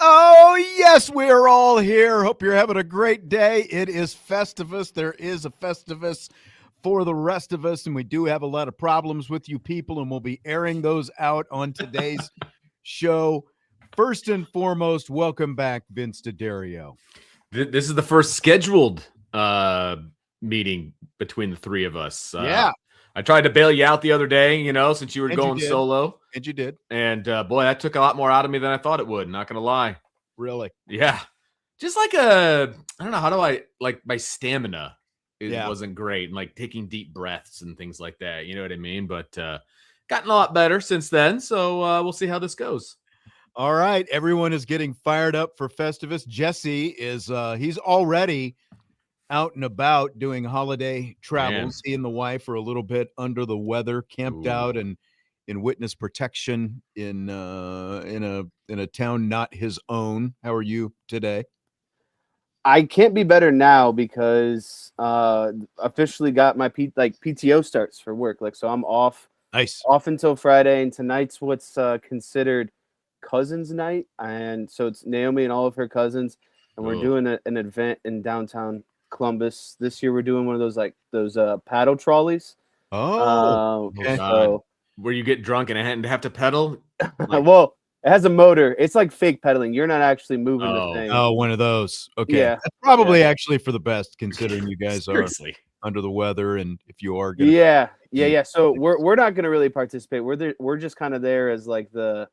Oh, yes, we are all here. Hope you're having a great day. It is Festivus. There is a Festivus for the rest of us, and we do have a lot of problems with you people, and we'll be airing those out on today's show. First and foremost, welcome back, Vince DeDario. This is the first scheduled meeting between the three of us. Yeah. I tried to bail you out the other day, since you were And going you did. solo. And you did. And boy, that took a lot more out of me than I thought it would. Not gonna lie. Really? Yeah. Just like I don't know, how do I like my stamina? Wasn't great, and like taking deep breaths and things like that. You know what I mean? But gotten a lot better since then. So we'll see how this goes. All right. Everyone is getting fired up for Festivus. Jesse is he's already out and about doing holiday travels. He and the wife are a little bit under the weather, camped out and in witness protection in a town not his own. How are you today? I can't be better now because officially got my PTO starts for work. So I'm off. Nice. Off until Friday, and tonight's what's considered cousins night, and so it's Naomi and all of her cousins, and we're doing an event in downtown Columbus. This year we're doing one of those paddle trolleys. Okay. So where you get drunk and have to pedal? Well, it has a motor. It's like fake pedaling. You're not actually moving the thing. Oh, one of those. Okay. Yeah. That's probably actually for the best, considering you guys Seriously. are under the weather, and if you are gonna... Yeah. So we're not gonna really participate. We're just kind of there as like the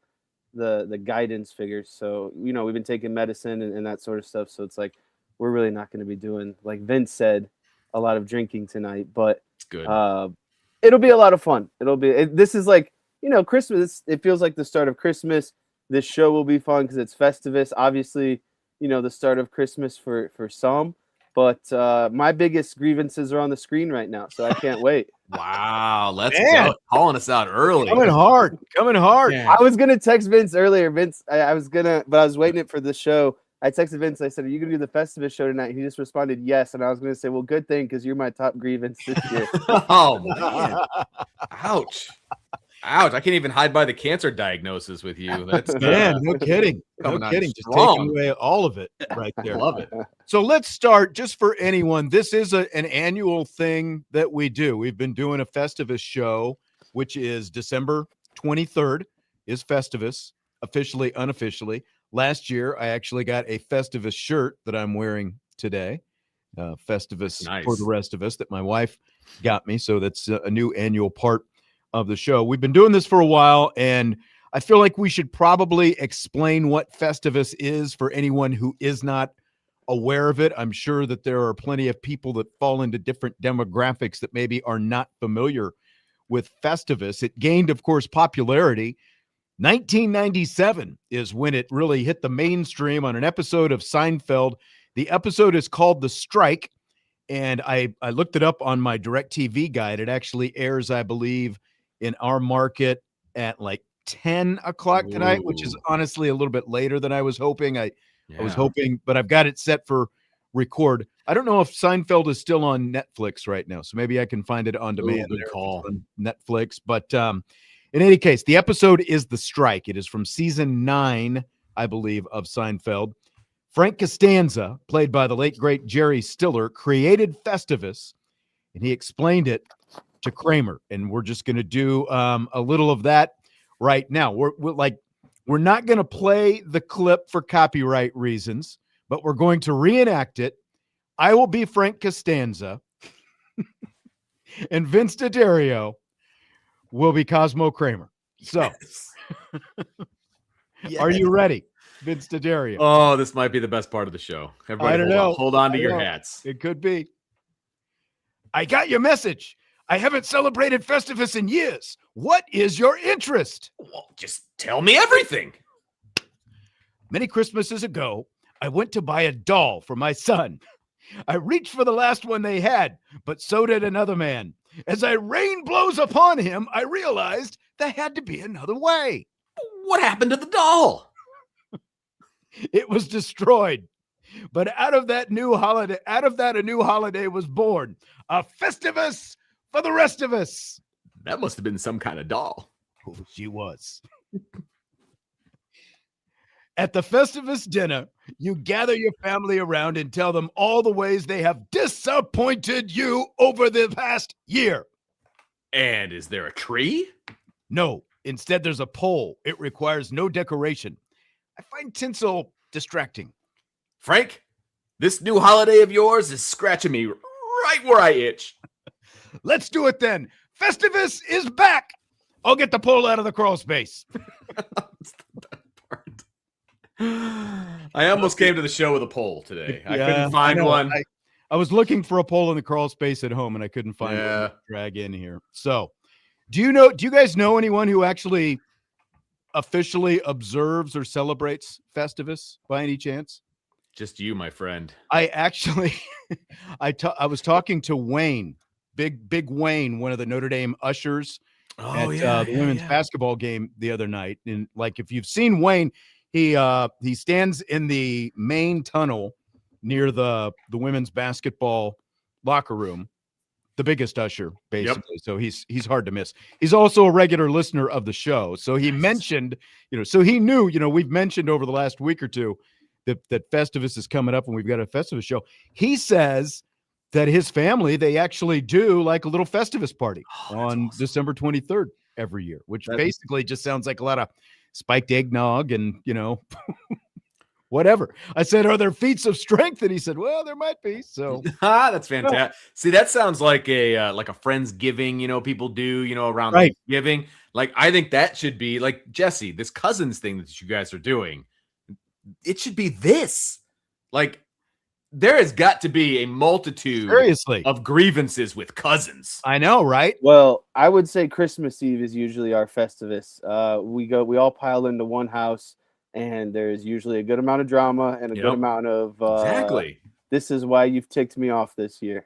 guidance figures. So we've been taking medicine and that sort of stuff. So it's like we're really not going to be doing, like Vince said, a lot of drinking tonight. But it's good. It'll be a lot of fun. This is like Christmas. It feels like the start of Christmas. This show will be fun because it's Festivus. Obviously, the start of Christmas for some. But my biggest grievances are on the screen right now, so I can't wait. Wow, let's go. Calling us out early. Coming hard. I was going to text Vince earlier. Vince, I was waiting it for the show. I texted Vince. I said, are you going to do the Festivus show tonight? He just responded, yes. And I was going to say, well, good thing, because you're my top grievance this year. Oh, man. Ouch. I can't even hide by the cancer diagnosis with you. That's no kidding. No kidding. Just taking away all of it right there. I love it. So let's start, just for anyone. This is an annual thing that we do. We've been doing a Festivus show, which is December 23rd is Festivus, officially, unofficially. Last year, I actually got a Festivus shirt that I'm wearing today. Festivus for the rest of us that my wife got me. So that's a new annual part of the show. We've been doing this for a while, and I feel like we should probably explain what Festivus is for anyone who is not aware of it. I'm sure that there are plenty of people that fall into different demographics that maybe are not familiar with Festivus. It gained, of course, popularity. 1997 is when it really hit the mainstream on an episode of Seinfeld. The episode is called The Strike, and I looked it up on my DirecTV guide. It actually airs, I believe, in our market at like 10 o'clock tonight, which is honestly a little bit later than I was hoping. I was hoping, but I've got it set for record. I don't know if Seinfeld is still on Netflix right now, so maybe I can find it on demand. Good call. On Netflix. But in any case, the episode is The Strike. It is from season 9, I believe, of Seinfeld. Frank Costanza, played by the late, great Jerry Stiller, created Festivus, and he explained it to Kramer. And we're just going to do a little of that right now. We're not going to play the clip for copyright reasons, but we're going to reenact it. I will be Frank Costanza, and Vince DeDario will be Cosmo Kramer. So, Are you ready, Vince DeDario? Oh, this might be the best part of the show. Everybody, I don't know. Hold on to your hats. It could be. I got your message. I haven't celebrated Festivus in years. What is your interest? Well, just tell me everything. Many Christmases ago, I went to buy a doll for my son. I reached for the last one they had, but so did another man. As rain blows upon him, I realized there had to be another way. What happened to the doll? It was destroyed. But out of that, a new holiday was born. A Festivus for the rest of us. That must have been some kind of doll. Oh, she was. At the Festivus dinner, you gather your family around and tell them all the ways they have disappointed you over the past year. And is there a tree? No, instead there's a pole. It requires no decoration. I find tinsel distracting. Frank, this new holiday of yours is scratching me right where I itch. Let's do it then. Festivus is back. I'll get the pole out of the crawl space. I almost came to the show with a pole today. I couldn't find one. I was looking for a pole in the crawl space at home, and I couldn't find one to drag in here. So, do you guys know anyone who actually officially observes or celebrates Festivus by any chance? Just you, my friend. I actually, I was talking to Wayne, big Wayne, one of the Notre Dame ushers at the women's basketball game the other night. And like, if you've seen Wayne, he stands in the main tunnel near the women's basketball locker room, the biggest usher, basically. Yep. So he's hard to miss. He's also a regular listener of the show. So he mentioned, so he knew, we've mentioned over the last week or two that Festivus is coming up and we've got a Festivus show. He says that his family, they actually do like a little Festivus party on December 23rd every year, which basically just sounds like a lot of spiked eggnog and, whatever. I said, are there feats of strength? And he said, well, there might be. So that's fantastic. See, that sounds like a Friendsgiving, people do, around Thanksgiving. Like, I think that should be like, Jesse, this cousins thing that you guys are doing. It should be this. Like, there has got to be a multitude of grievances with cousins. I know, right? Well, I would say Christmas Eve is usually our Festivus. We all pile into one house, and there's usually a good amount of drama and a good amount of exactly. This is why you've ticked me off this year.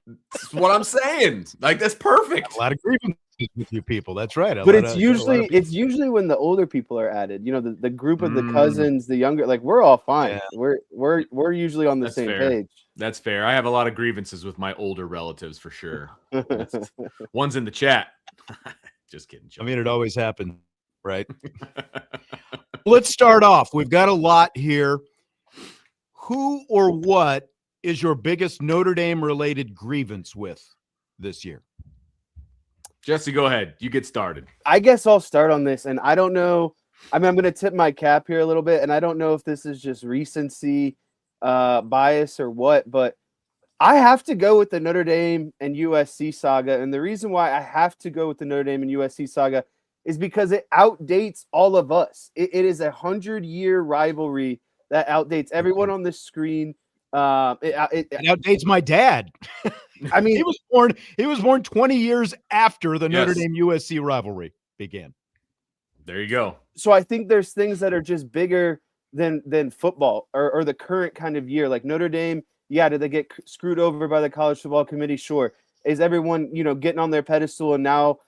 That's what I'm saying. Like, that's perfect. A lot of grievances with you people. That's right. But it's usually when the older people are added. The group of the cousins, the younger, like we're all fine. Yeah. We're usually on the same page. That's fair. I have a lot of grievances with my older relatives for sure. One's in the chat. Just kidding. I mean, it always happens, right? Let's start off. We've got a lot here. Who or what is your biggest Notre Dame related grievance with this year? Jesse, go ahead. You get started. I guess I'll start on this, and I don't know. I mean, I'm going to tip my cap here a little bit, and I don't know if this is just recency bias or what, but I have to go with the Notre Dame and USC saga, and the reason why I have to go with the Notre Dame and USC saga is because it outdates all of us. It is a 100-year rivalry that outdates everyone on this screen. It outdates my dad. I mean, he was born 20 years after the Notre Dame USC rivalry began. There you go. So I think there's things that are just bigger than football or the current kind of year. Like Notre Dame, did they get screwed over by the college football committee? Sure. Is everyone, getting on their pedestal and now,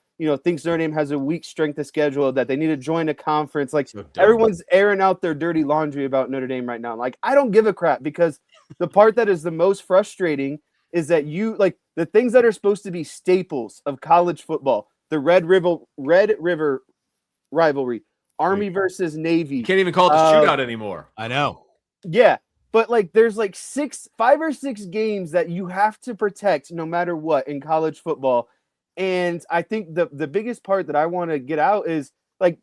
thinks Notre Dame has a weak strength of schedule, that they need to join a conference? Like, everyone's airing out their dirty laundry about Notre Dame right now. Like, I don't give a crap, because the part that is the most frustrating is that the things that are supposed to be staples of college football, the Red River rivalry, Army versus Navy. You can't even call it the shootout anymore. I know. Yeah. But there's 5 or 6 games that you have to protect no matter what in college football. And I think the biggest part that I want to get out is,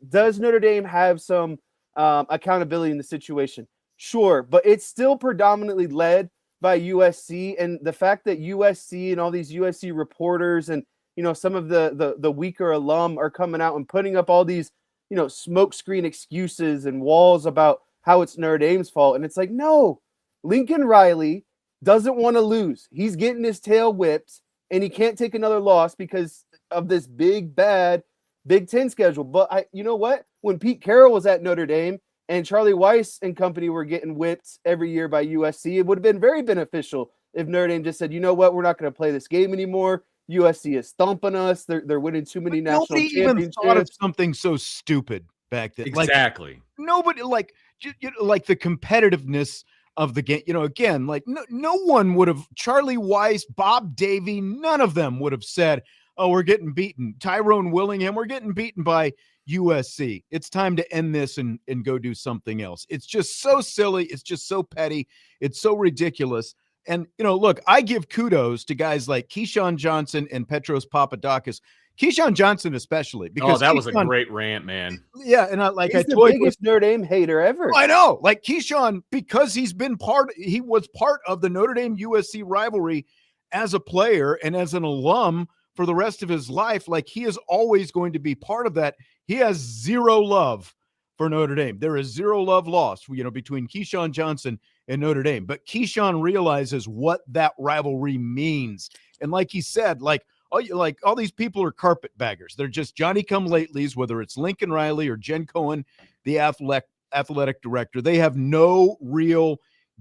does Notre Dame have some accountability in the situation? Sure, but it's still predominantly led by USC, and the fact that USC and all these USC reporters and some of the weaker alum are coming out and putting up all these smokescreen excuses and walls about how it's Notre Dame's fault, and it's like, no, Lincoln Riley doesn't want to lose. He's getting his tail whipped, and he can't take another loss because of this big bad Big Ten schedule. But you know what? When Pete Carroll was at Notre Dame and Charlie Weiss and company were getting whipped every year by USC, it would have been very beneficial if Notre Dame just said, you know what, we're not going to play this game anymore. USC is thumping us. They're winning too many national championships. Nobody even thought of something so stupid back then. Exactly. Nobody, like the competitiveness of the game. Again, no one would have, Charlie Weiss, Bob Davie, none of them would have said, oh, we're getting beaten. Tyrone Willingham, we're getting beaten by USC. It's time to end this and go do something else. It's just so silly. It's just so petty. It's so ridiculous. And, look, I give kudos to guys like Keyshawn Johnson and Petros Papadakis. Keyshawn Johnson especially. Because that was a great rant, man. Yeah, and he's the biggest Notre Dame hater ever. I know. Like Keyshawn, because he was part of the Notre Dame USC rivalry as a player and as an alum for the rest of his life. Like, he is always going to be part of that. He has zero love for Notre Dame. There is zero love lost, between Keyshawn Johnson and Notre Dame. But Keyshawn realizes what that rivalry means. And like he said, all these people are carpetbaggers. They're just Johnny-come-latelys, whether it's Lincoln Riley or Jen Cohen, the athletic director. They have no real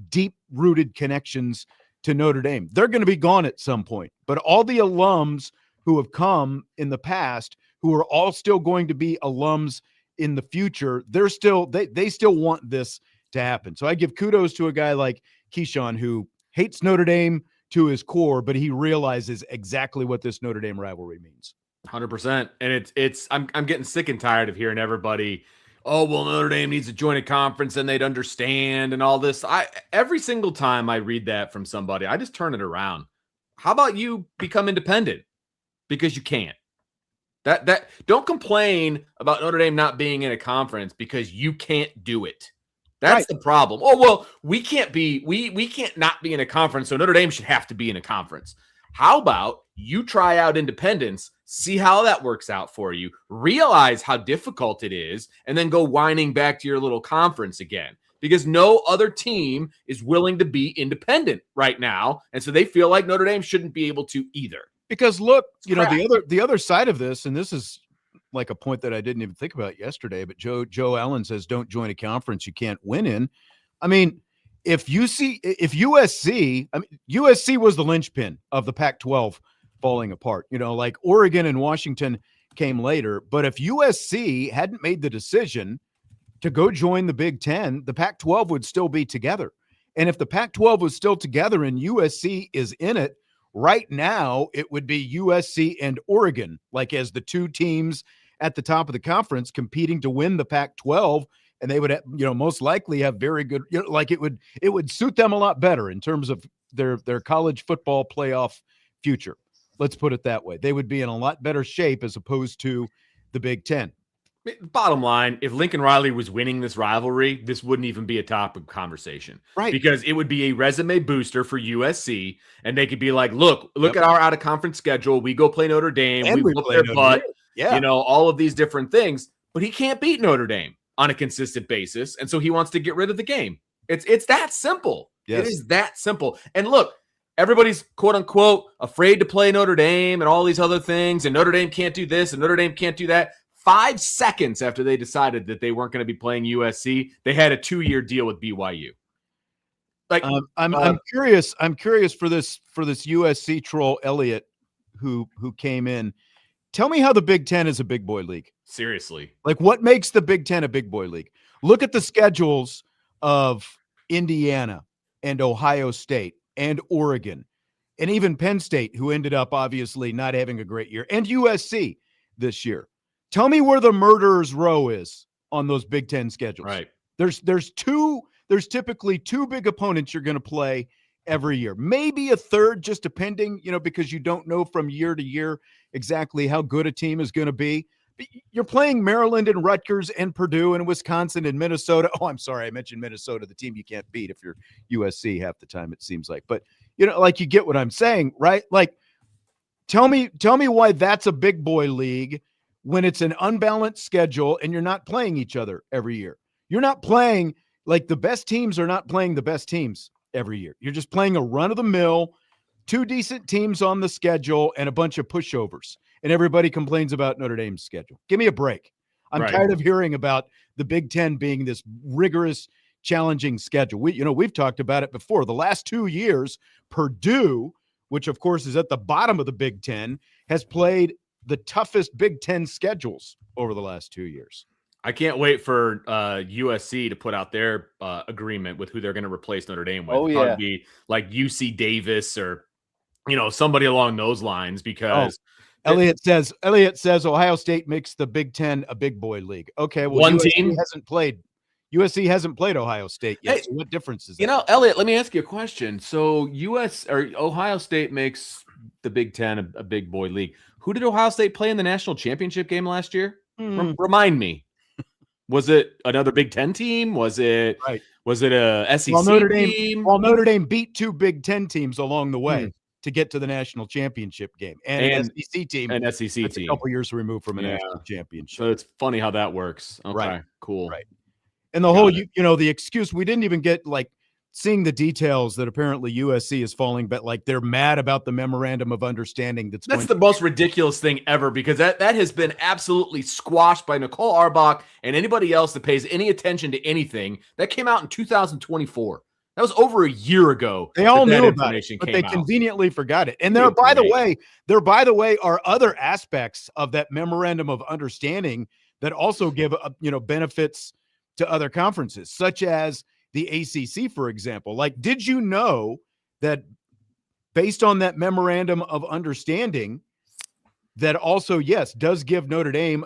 deep-rooted connections to Notre Dame. They're going to be gone at some point. But all the alums who have come in the past, who are all still going to be alums in the future, they still want this to happen. So I give kudos to a guy like Keyshawn, who hates Notre Dame to his core, but he realizes exactly what this Notre Dame rivalry means. 100%. And I'm getting sick and tired of hearing everybody, oh, well, Notre Dame needs to join a conference and they'd understand and all this. Every single time I read that from somebody, I just turn it around. How about you become independent? Because you can't. That don't complain about Notre Dame not being in a conference because you can't do it. That's the problem. Oh, well, we can't not be in a conference, so Notre Dame should have to be in a conference. How about you try out independence, see how that works out for you, realize how difficult it is, and then go whining back to your little conference again. Because no other team is willing to be independent right now, and so they feel like Notre Dame shouldn't be able to either. Because look, the other side of this, and this is like a point that I didn't even think about yesterday, but Joe Allen says, don't join a conference you can't win in. I mean, if USC was the linchpin of the Pac-12 falling apart, like Oregon and Washington came later. But if USC hadn't made the decision to go join the Big Ten, the Pac-12 would still be together. And if the Pac-12 was still together and USC is in it, right now it would be USC and Oregon, like as the two teams at the top of the conference competing to win the Pac-12, and they would, most likely have very good, it would suit them a lot better in terms of their college football playoff future. Let's put it that way. They would be in a lot better shape as opposed to the Big Ten. Bottom line, if Lincoln Riley was winning this rivalry, this wouldn't even be a topic of conversation. Right. Because it would be a resume booster for USC, and they could be like, look at our out-of-conference schedule. We go play Notre Dame. And we whoop play their Notre butt. Dame. Yeah. All of these different things. But he can't beat Notre Dame on a consistent basis, and so he wants to get rid of the game. It's that simple. Yes. It is that simple. And look, everybody's quote-unquote afraid to play Notre Dame and all these other things, and Notre Dame can't do this, and Notre Dame can't do that. 5 seconds after they decided that they weren't going to be playing USC, they had a 2-year deal with BYU. Like, I'm curious. I'm curious for this USC troll Elliott, who came in. Tell me how the Big Ten is a big boy league. Seriously, like what makes the Big Ten a big boy league? Look at the schedules of Indiana and Ohio State and Oregon, and even Penn State, who ended up obviously not having a great year, and USC this year. Tell me where the murderer's row is on those Big Ten schedules. Right. There's typically 2 big opponents you're going to play every year. Maybe a third, just depending, because you don't know from year to year exactly how good a team is going to be. You're playing Maryland and Rutgers and Purdue and Wisconsin and Minnesota. Oh, I'm sorry. I mentioned Minnesota, the team you can't beat if you're USC half the time, it seems like. But, you get what I'm saying, right? Like, tell me why that's a big boy league when it's an unbalanced schedule and you're not playing each other every year. You're not playing, like, the best teams are not playing the best teams every year. You're just playing a run-of-the-mill, 2 decent teams on the schedule and a bunch of pushovers. And everybody complains about Notre Dame's schedule. Give me a break. I'm tired of hearing about the Big Ten being this rigorous, challenging schedule. We've talked about it before. The last 2 years, Purdue, which of course is at the bottom of the Big Ten, has played the toughest Big Ten schedules over the last 2 years. I can't wait for USC to put out their agreement with who they're going to replace Notre Dame with. Oh, yeah. Probably be like UC Davis or, somebody along those lines, because Elliot says Ohio State makes the Big Ten a big boy league. Okay, well, One USC team hasn't played Ohio State yet. Hey, so what difference is that? You know, Elliot, let me ask you a question. So Ohio State makes the Big Ten a big boy league. Who did Ohio State play in the national championship game last year? Remind me. Was it another Big Ten team? Was it right? Was it a SEC team? Notre Dame beat two Big Ten teams along the way to get to the national championship game, and an SEC team, a couple years removed from a national championship. So it's funny how that works. Okay, right. Cool. Right. And the whole, the excuse, we didn't even get seeing the details that apparently USC is falling, but they're mad about the memorandum of understanding. That's the most ridiculous thing ever, because that has been absolutely squashed by Nicole Auerbach and anybody else that pays any attention to anything. That came out in 2024. That was over a year ago. They all knew about it, but they conveniently forgot it. And there, by the way, are other aspects of that memorandum of understanding that also give benefits to other conferences, such as the ACC, for example. Did you know that based on that memorandum of understanding, that also, yes, does give Notre Dame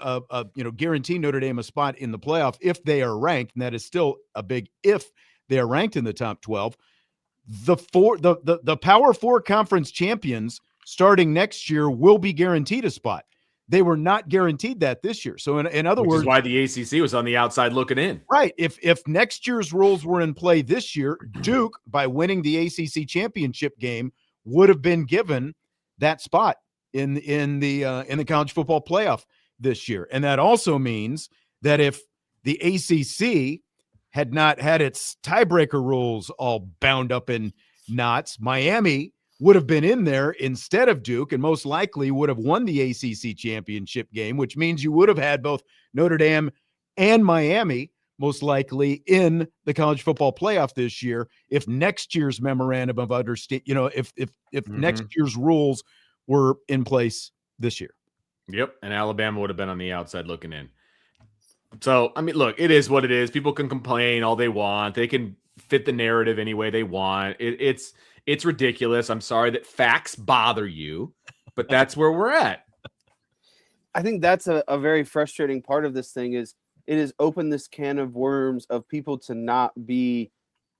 guarantee Notre Dame a spot in the playoff if they are ranked, and that is still a big if they are ranked in the top 12. The Power Four conference champions starting next year will be guaranteed a spot. They were not guaranteed that this year. So in other words, is why the ACC was on the outside looking in. Right. If next year's rules were in play this year, Duke, by winning the ACC championship game, would have been given that spot in the college football playoff this year. And that also means that if the ACC had not had its tiebreaker rules all bound up in knots, Miami would have been in there instead of Duke, and most likely would have won the ACC championship game, which means you would have had both Notre Dame and Miami most likely in the college football playoff this year if next year's memorandum of understanding, if next year's rules were in place this year. Yep, and Alabama would have been on the outside looking in. So, I mean, look, it is what it is. People can complain all they want. They can fit the narrative any way they want. It's ridiculous. I'm sorry that facts bother you, but that's where we're at. I think that's a very frustrating part of this thing is it has opened this can of worms of people to not be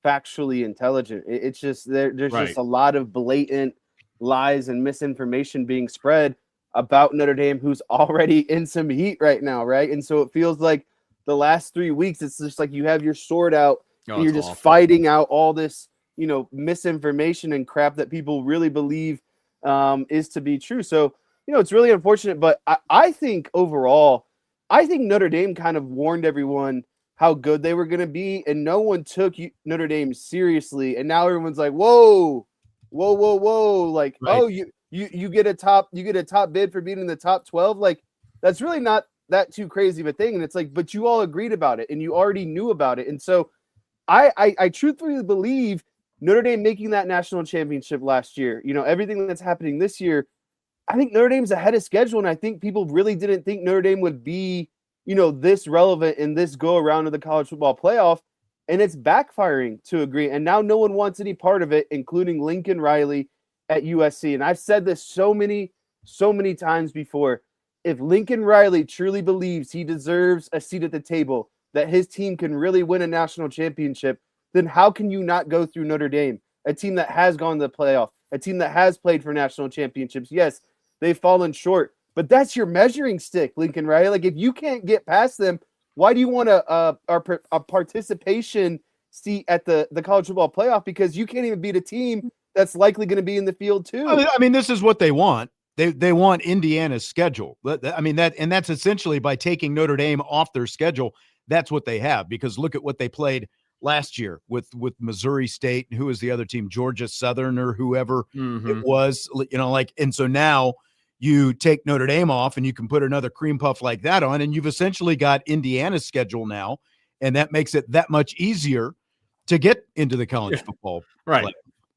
factually intelligent. It's just there's just a lot of blatant lies and misinformation being spread about Notre Dame, who's already in some heat right now, right? And so it feels like the last 3 weeks, it's just like you have your sword out and you're just fighting out all this misinformation and crap that people really believe is to be true. So, it's really unfortunate, but I think overall, Notre Dame kind of warned everyone how good they were going to be, and no one took Notre Dame seriously. And now everyone's like, whoa. Like, oh, you get a top bid for being in the top 12. Like, that's really not that too crazy of a thing. And it's like, but you all agreed about it and you already knew about it. And so I truthfully believe Notre Dame making that national championship last year, everything that's happening this year, I think Notre Dame's ahead of schedule. And I think people really didn't think Notre Dame would be, this relevant in this go around of the college football playoff. And it's backfiring to agree. And now no one wants any part of it, including Lincoln Riley at USC. And I've said this so many times before. If Lincoln Riley truly believes he deserves a seat at the table, that his team can really win a national championship, then how can you not go through Notre Dame, a team that has gone to the playoff, a team that has played for national championships? Yes, they've fallen short, but that's your measuring stick, Lincoln Riley. Like, if you can't get past them, why do you want a participation seat at the college football playoff? Because you can't even beat a team that's likely going to be in the field too. I mean, this is what they want. They want Indiana's schedule. I mean, that's essentially by taking Notre Dame off their schedule. That's what they have, because look at what they played last year with Missouri State. Who was the other team? Georgia Southern or whoever it was, and so now you take Notre Dame off and you can put another cream puff like that on, and you've essentially got Indiana's schedule now. And that makes it that much easier to get into the college football. Right.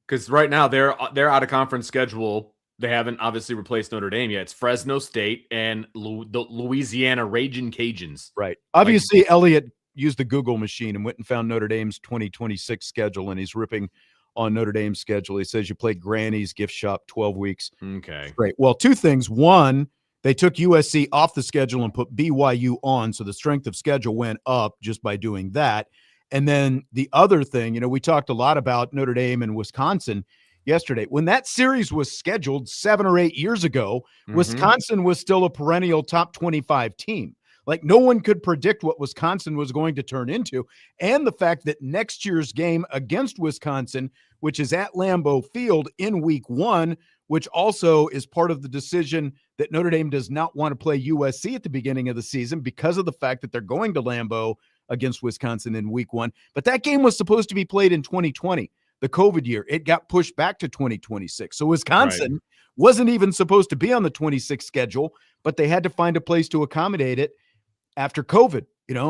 Because right now they're out of conference schedule. They haven't obviously replaced Notre Dame yet. It's Fresno State and the Louisiana Ragin' Cajuns. Right. Obviously, Elliot used the Google machine and went and found Notre Dame's 2026 schedule, and he's ripping on Notre Dame's schedule. He says you play Granny's Gift Shop 12 weeks. Okay. Great. Well, two things. One, they took USC off the schedule and put BYU on, so the strength of schedule went up just by doing that. And then the other thing, we talked a lot about Notre Dame and Wisconsin yesterday. When that series was scheduled 7 or 8 years ago, Wisconsin was still a perennial top 25 team. Like, no one could predict what Wisconsin was going to turn into. And the fact that next year's game against Wisconsin, which is at Lambeau Field in week 1, which also is part of the decision that Notre Dame does not want to play USC at the beginning of the season because of the fact that they're going to Lambeau against Wisconsin in week 1. But that game was supposed to be played in 2020, the COVID year. It got pushed back to 2026. So Wisconsin wasn't even supposed to be on the 26 schedule, but they had to find a place to accommodate it after COVID,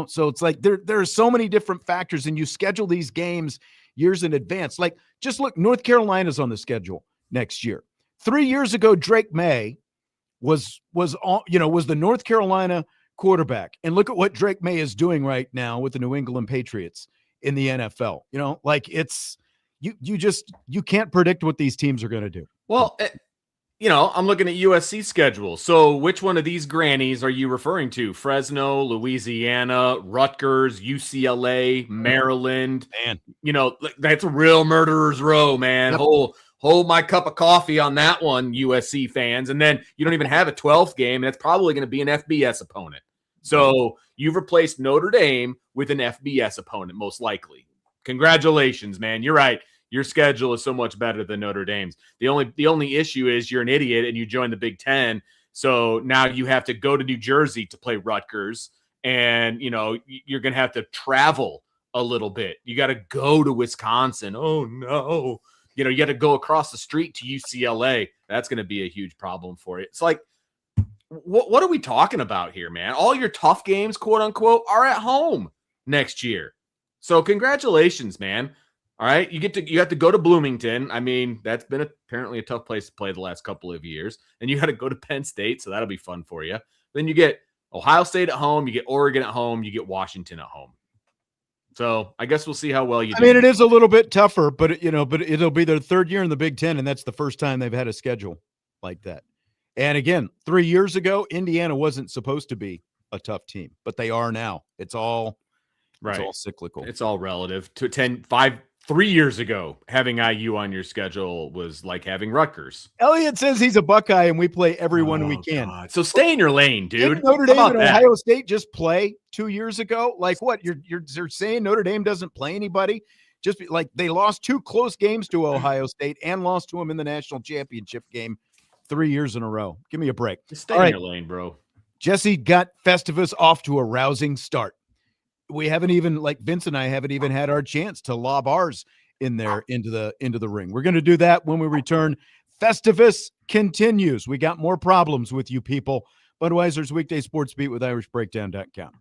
So it's like there are so many different factors, and you schedule these games years in advance. Like, just look, North Carolina's on the schedule next year. 3 years ago, Drake May was the North Carolina quarterback. And look at what Drake May is doing right now with the New England Patriots in the NFL. It's you can't predict what these teams are going to do. Well, I'm looking at USC schedule. So which one of these grannies are you referring to? Fresno, Louisiana, Rutgers, UCLA, Maryland. Man, that's a real murderer's row, man. Yep. Hold my cup of coffee on that one, USC fans. And then you don't even have a 12th game, and it's probably going to be an FBS opponent. So you've replaced Notre Dame with an FBS opponent, most likely. Congratulations, man. You're right. Your schedule is so much better than Notre Dame's. The only issue is you're an idiot and you joined the Big Ten. So now you have to go to New Jersey to play Rutgers, and you're going to have to travel a little bit. You got to go to Wisconsin. Oh no. You got to go across the street to UCLA. That's going to be a huge problem for you. It's like, what are we talking about here, man? All your tough games, quote unquote, are at home next year. So congratulations, man. All right. You have to go to Bloomington. I mean, that's been apparently a tough place to play the last couple of years. And you got to go to Penn State. So that'll be fun for you. Then you get Ohio State at home. You get Oregon at home. You get Washington at home. So I guess we'll see how well you do. I mean, it is a little bit tougher, but it'll be their third year in the Big Ten, and that's the first time they've had a schedule like that. And again, 3 years ago, Indiana wasn't supposed to be a tough team, but they are now. It's all cyclical. It's all relative. 3 years ago, having IU on your schedule was like having Rutgers. Elliot says he's a Buckeye, and we play everyone we can. God. So stay in your lane, dude. Didn't Notre Dame and Ohio State just play 2 years ago? Like, what? You're saying Notre Dame doesn't play anybody? Just like they lost 2 close games to Ohio State and lost to them in the national championship game 3 years in a row. Give me a break. Just stay in your lane, bro. Jesse got Festivus off to a rousing start. We haven't even, like Vince and I haven't even had our chance to lob ours in there into the ring. We're going to do that when we return. Festivus continues. We got more problems with you people. Budweiser's Weekday Sports Beat with IrishBreakdown.com.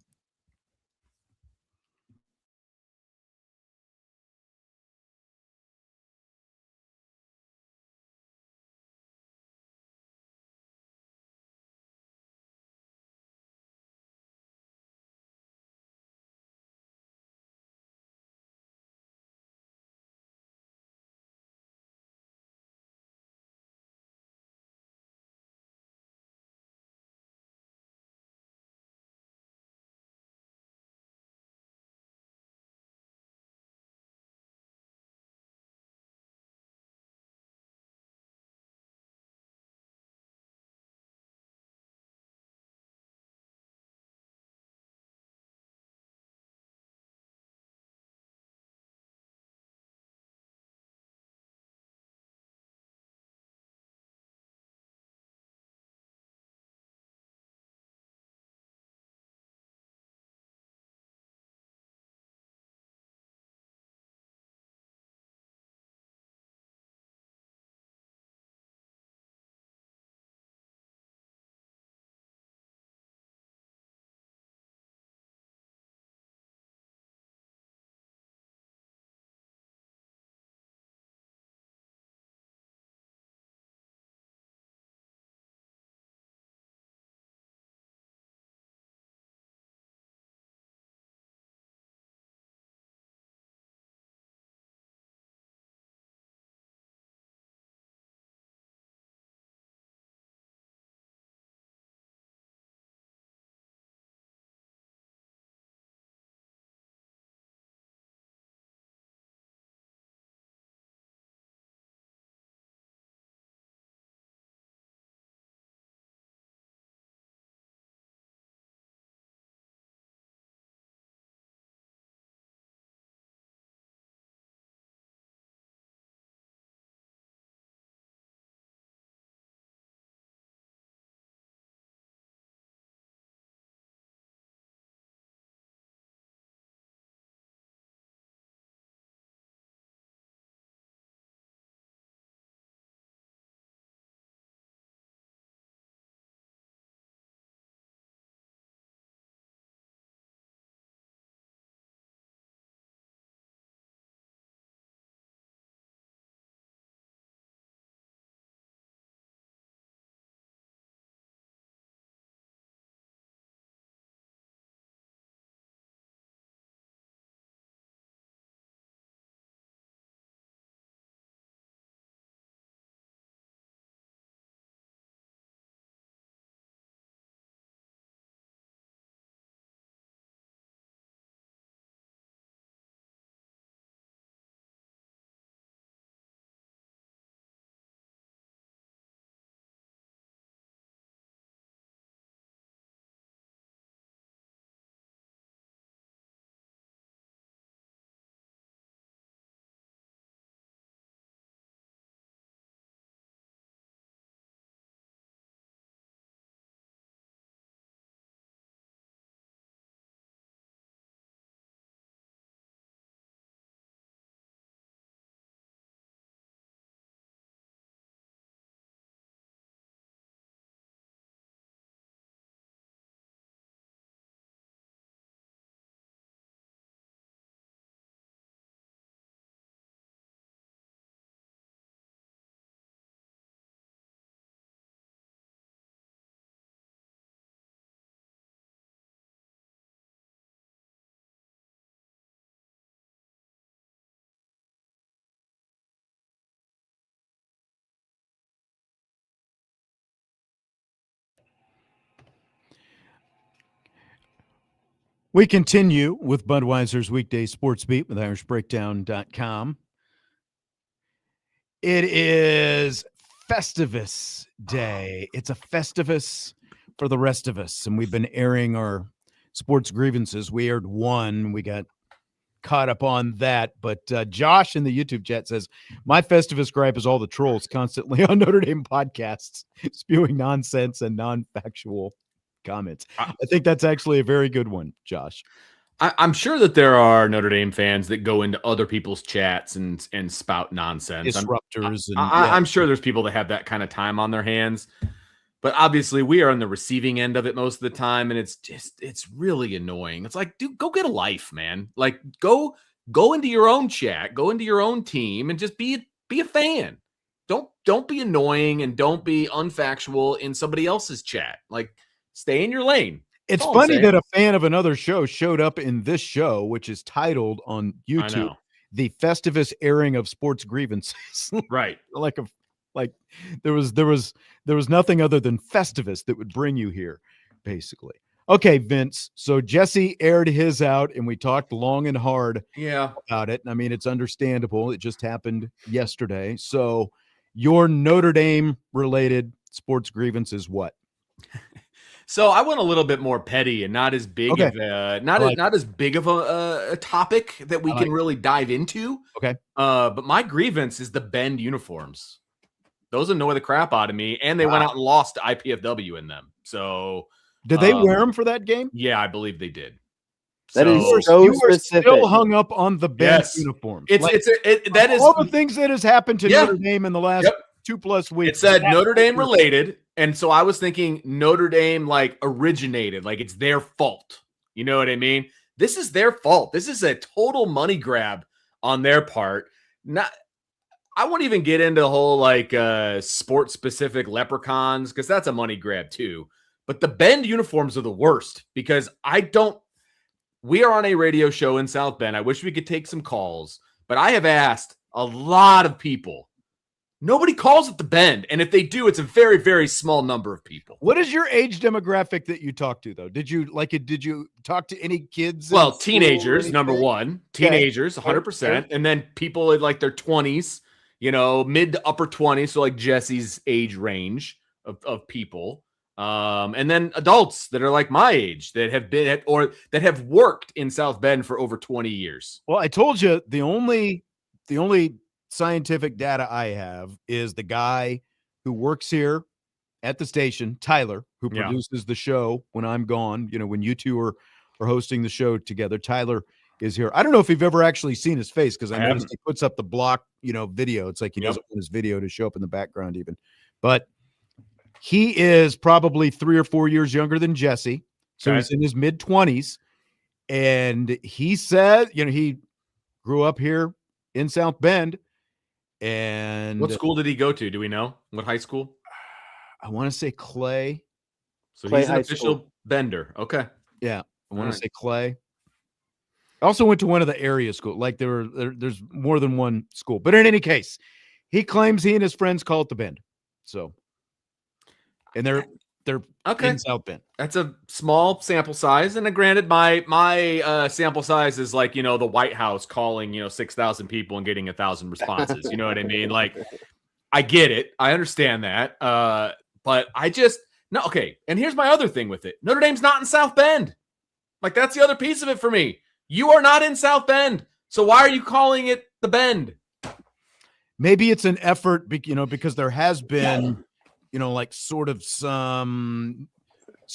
We continue with Budweiser's Weekday Sportsbeat with IrishBreakdown.com. It is Festivus Day. It's a Festivus for the rest of us, and we've been airing our sports grievances. We aired one. We got caught up on that, but Josh in the YouTube chat says, my Festivus gripe is all the trolls constantly on Notre Dame podcasts spewing nonsense and non-factual comments. I think that's actually a very good one, Josh. I'm sure that there are Notre Dame fans that go into other people's chats and spout nonsense. Disruptors. I'm sure there's people that have that kind of time on their hands. But obviously, we are on the receiving end of it most of the time, and it's really annoying. It's like, dude, go get a life, man. Like, go into your own chat, go into your own team, and just be a fan. Don't be annoying and don't be unfactual in somebody else's chat. Like, stay in your lane. It's funny that a fan of another show showed up in this show, which is titled on YouTube, "The Festivus Airing of Sports Grievances." Right. Like there was nothing other than Festivus that would bring you here, basically. Okay, Vince. So Jesse aired his out, and we talked long and hard about it. I mean, it's understandable. It just happened yesterday. So your Notre Dame related sports grievance is what? So I went a little bit more petty and not as big of a not as big of a topic that we can really dive into. Okay. But my grievance is the Bend uniforms. Those annoy the crap out of me, and they went out and lost to IPFW in them. So did they wear them for that game? Yeah, I believe they did. That is so you were specific. Still hung up on the Bend uniforms. That is all the things that has happened to Notre Dame in the last 2+ weeks. It said Notre Dame related. And so I was thinking Notre Dame like originated, like it's their fault. You know what I mean? This is their fault. This is a total money grab on their part. I won't even get into the whole like sport specific leprechauns because that's a money grab too. But the Bend uniforms are the worst because we are on a radio show in South Bend. I wish we could take some calls, but I have asked a lot of people. Nobody calls it the Bend. And if they do, it's a very, very small number of people. What is your age demographic that you talk to, though? Did you talk to any kids? Well, teenagers, number one. Teenagers, 100%. And then people in like their 20s, mid to upper 20s. So like Jesse's age range of people. And then adults that are like my age that have been or that have worked in South Bend for over 20 years. Well, I told you the only scientific data I have is the guy who works here at the station, Tyler, who produces the show when I'm gone. When you two are hosting the show together, Tyler is here. I don't know if you've ever actually seen his face because I noticed he puts up the block, video. It's like he doesn't want his video to show up in the background even. But he is probably 3 or 4 years younger than Jesse. So he's in his mid-20s. And he said, he grew up here in South Bend. And what school did he go to? Do we know what high school? I want to say Clay. So he's an official Bender. Okay. Yeah. I want to say Clay. I also went to one of the area schools. Like there's more than one school. But in any case, he claims he and his friends call it the Bend. So, and they're in South Bend. That's a small sample size. And granted, my sample size is like, the White House calling, 6,000 people and getting 1,000 responses. You know what I mean? Like, I get it. I understand that. But I just, no, okay. And here's my other thing with it. Notre Dame's not in South Bend. Like, that's the other piece of it for me. You are not in South Bend. So why are you calling it the Bend? Maybe it's an effort, because there has been, like sort of some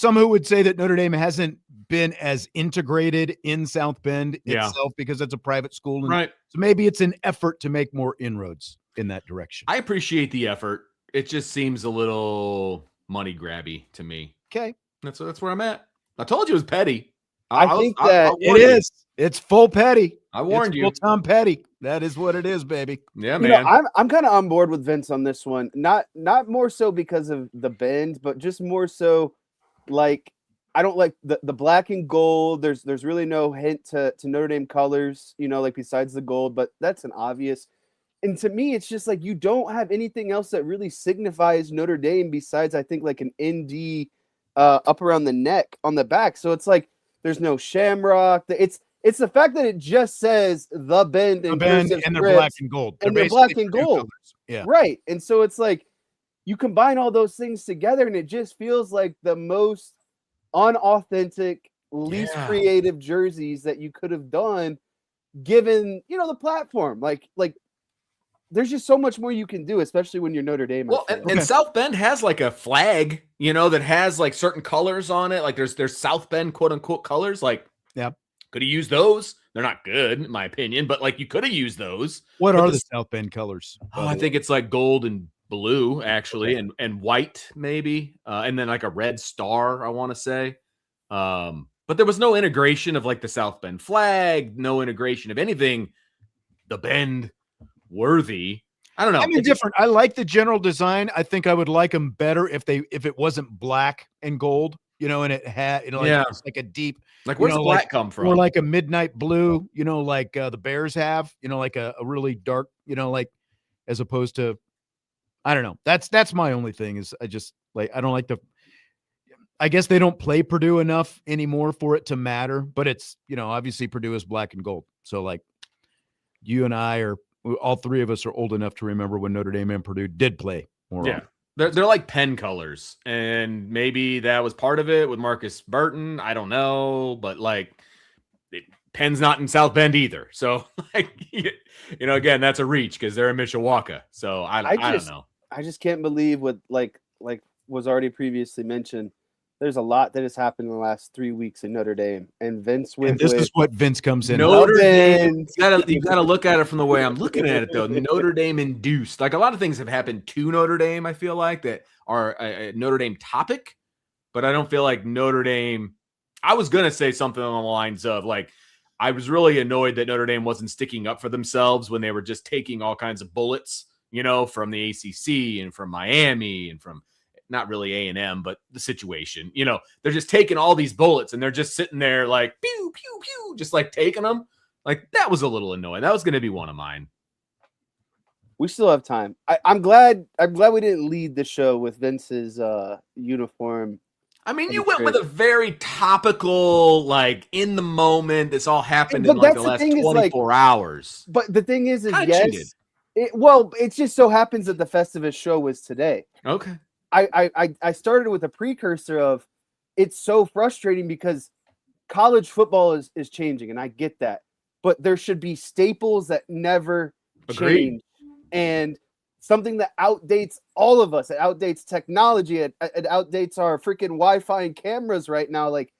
who would say that Notre Dame hasn't been as integrated in South Bend itself because it's a private school. Right. So maybe it's an effort to make more inroads in that direction. I appreciate the effort. It just seems a little money grabby to me. Okay. That's where I'm at. I told you it was petty. I think that it is. It's full petty. I warned you. Full Tom Petty. That is what it is, baby. Yeah, man. I'm kind of on board with Vince on this one. Not more so because of the Bend, but just more so like I don't like the black and gold. There's really no hint to Notre Dame colors, like besides the gold, but that's an obvious. And to me, it's just like you don't have anything else that really signifies Notre Dame besides I think like an ND up around the neck on the back. So it's like There's no shamrock. It's the fact that it just says the Bend and they're black and gold. And they're black and gold. Yeah. Right. And so it's like you combine all those things together and it just feels like the most unauthentic, least creative jerseys that you could have done given, the platform. Like there's just so much more you can do, especially when you're Notre Dame. Well, and South Bend has like a flag, that has like certain colors on it. Like there's South Bend quote unquote colors. Like, could have used those. They're not good in my opinion, but like you could have used those. What are the South Bend colors? Oh, I think it's like gold and blue actually, and white maybe, and then like a red star. I want to say, but there was no integration of like the South Bend flag. No integration of anything. The Bend worthy. I don't know. I'm indifferent. I like the general design. I think I would like them better if it wasn't black and gold, and it had, it's like a deep, like where's the black come from? Or like a midnight blue, like the Bears have, like a really dark, like as opposed to, I don't know. That's my only thing is I just like, I don't like I guess they don't play Purdue enough anymore for it to matter, but it's, obviously Purdue is black and gold. So like you and I all three of us are old enough to remember when Notre Dame and Purdue did play more. Yeah. They're like pen colors, and maybe that was part of it with Marcus Burton. I don't know, but like Penn's not in South Bend either. So like, again, that's a reach because they're in Mishawaka. So I don't know. I just can't believe what like was already previously mentioned. There's a lot that has happened in the last 3 weeks in Notre Dame, and Vince went. And this is what Vince comes in. Notre Dame. You gotta look at it from the way I'm looking at it, though. Notre Dame induced, like a lot of things have happened to Notre Dame. I feel like that are a Notre Dame topic, but I don't feel like Notre Dame. I was gonna say something on the lines of like, I was really annoyed that Notre Dame wasn't sticking up for themselves when they were just taking all kinds of bullets, from the ACC and from Miami and from. Not really A&M, but the situation, they're just taking all these bullets and they're just sitting there like, pew, pew, pew, just like taking them. Like that was a little annoying. That was going to be one of mine. We still have time. I'm glad we didn't lead the show with Vince's uniform. I mean, you went with a very topical, like in the moment. This all happened in like the last 24 hours. But the thing is yes. It just so happens that the Festivus show was today. Okay. I started with a precursor of it's so frustrating because college football is changing, and I get that. But there should be staples that never change. And something that outdates all of us. It outdates technology. It outdates our freaking Wi-Fi and cameras right now. Like,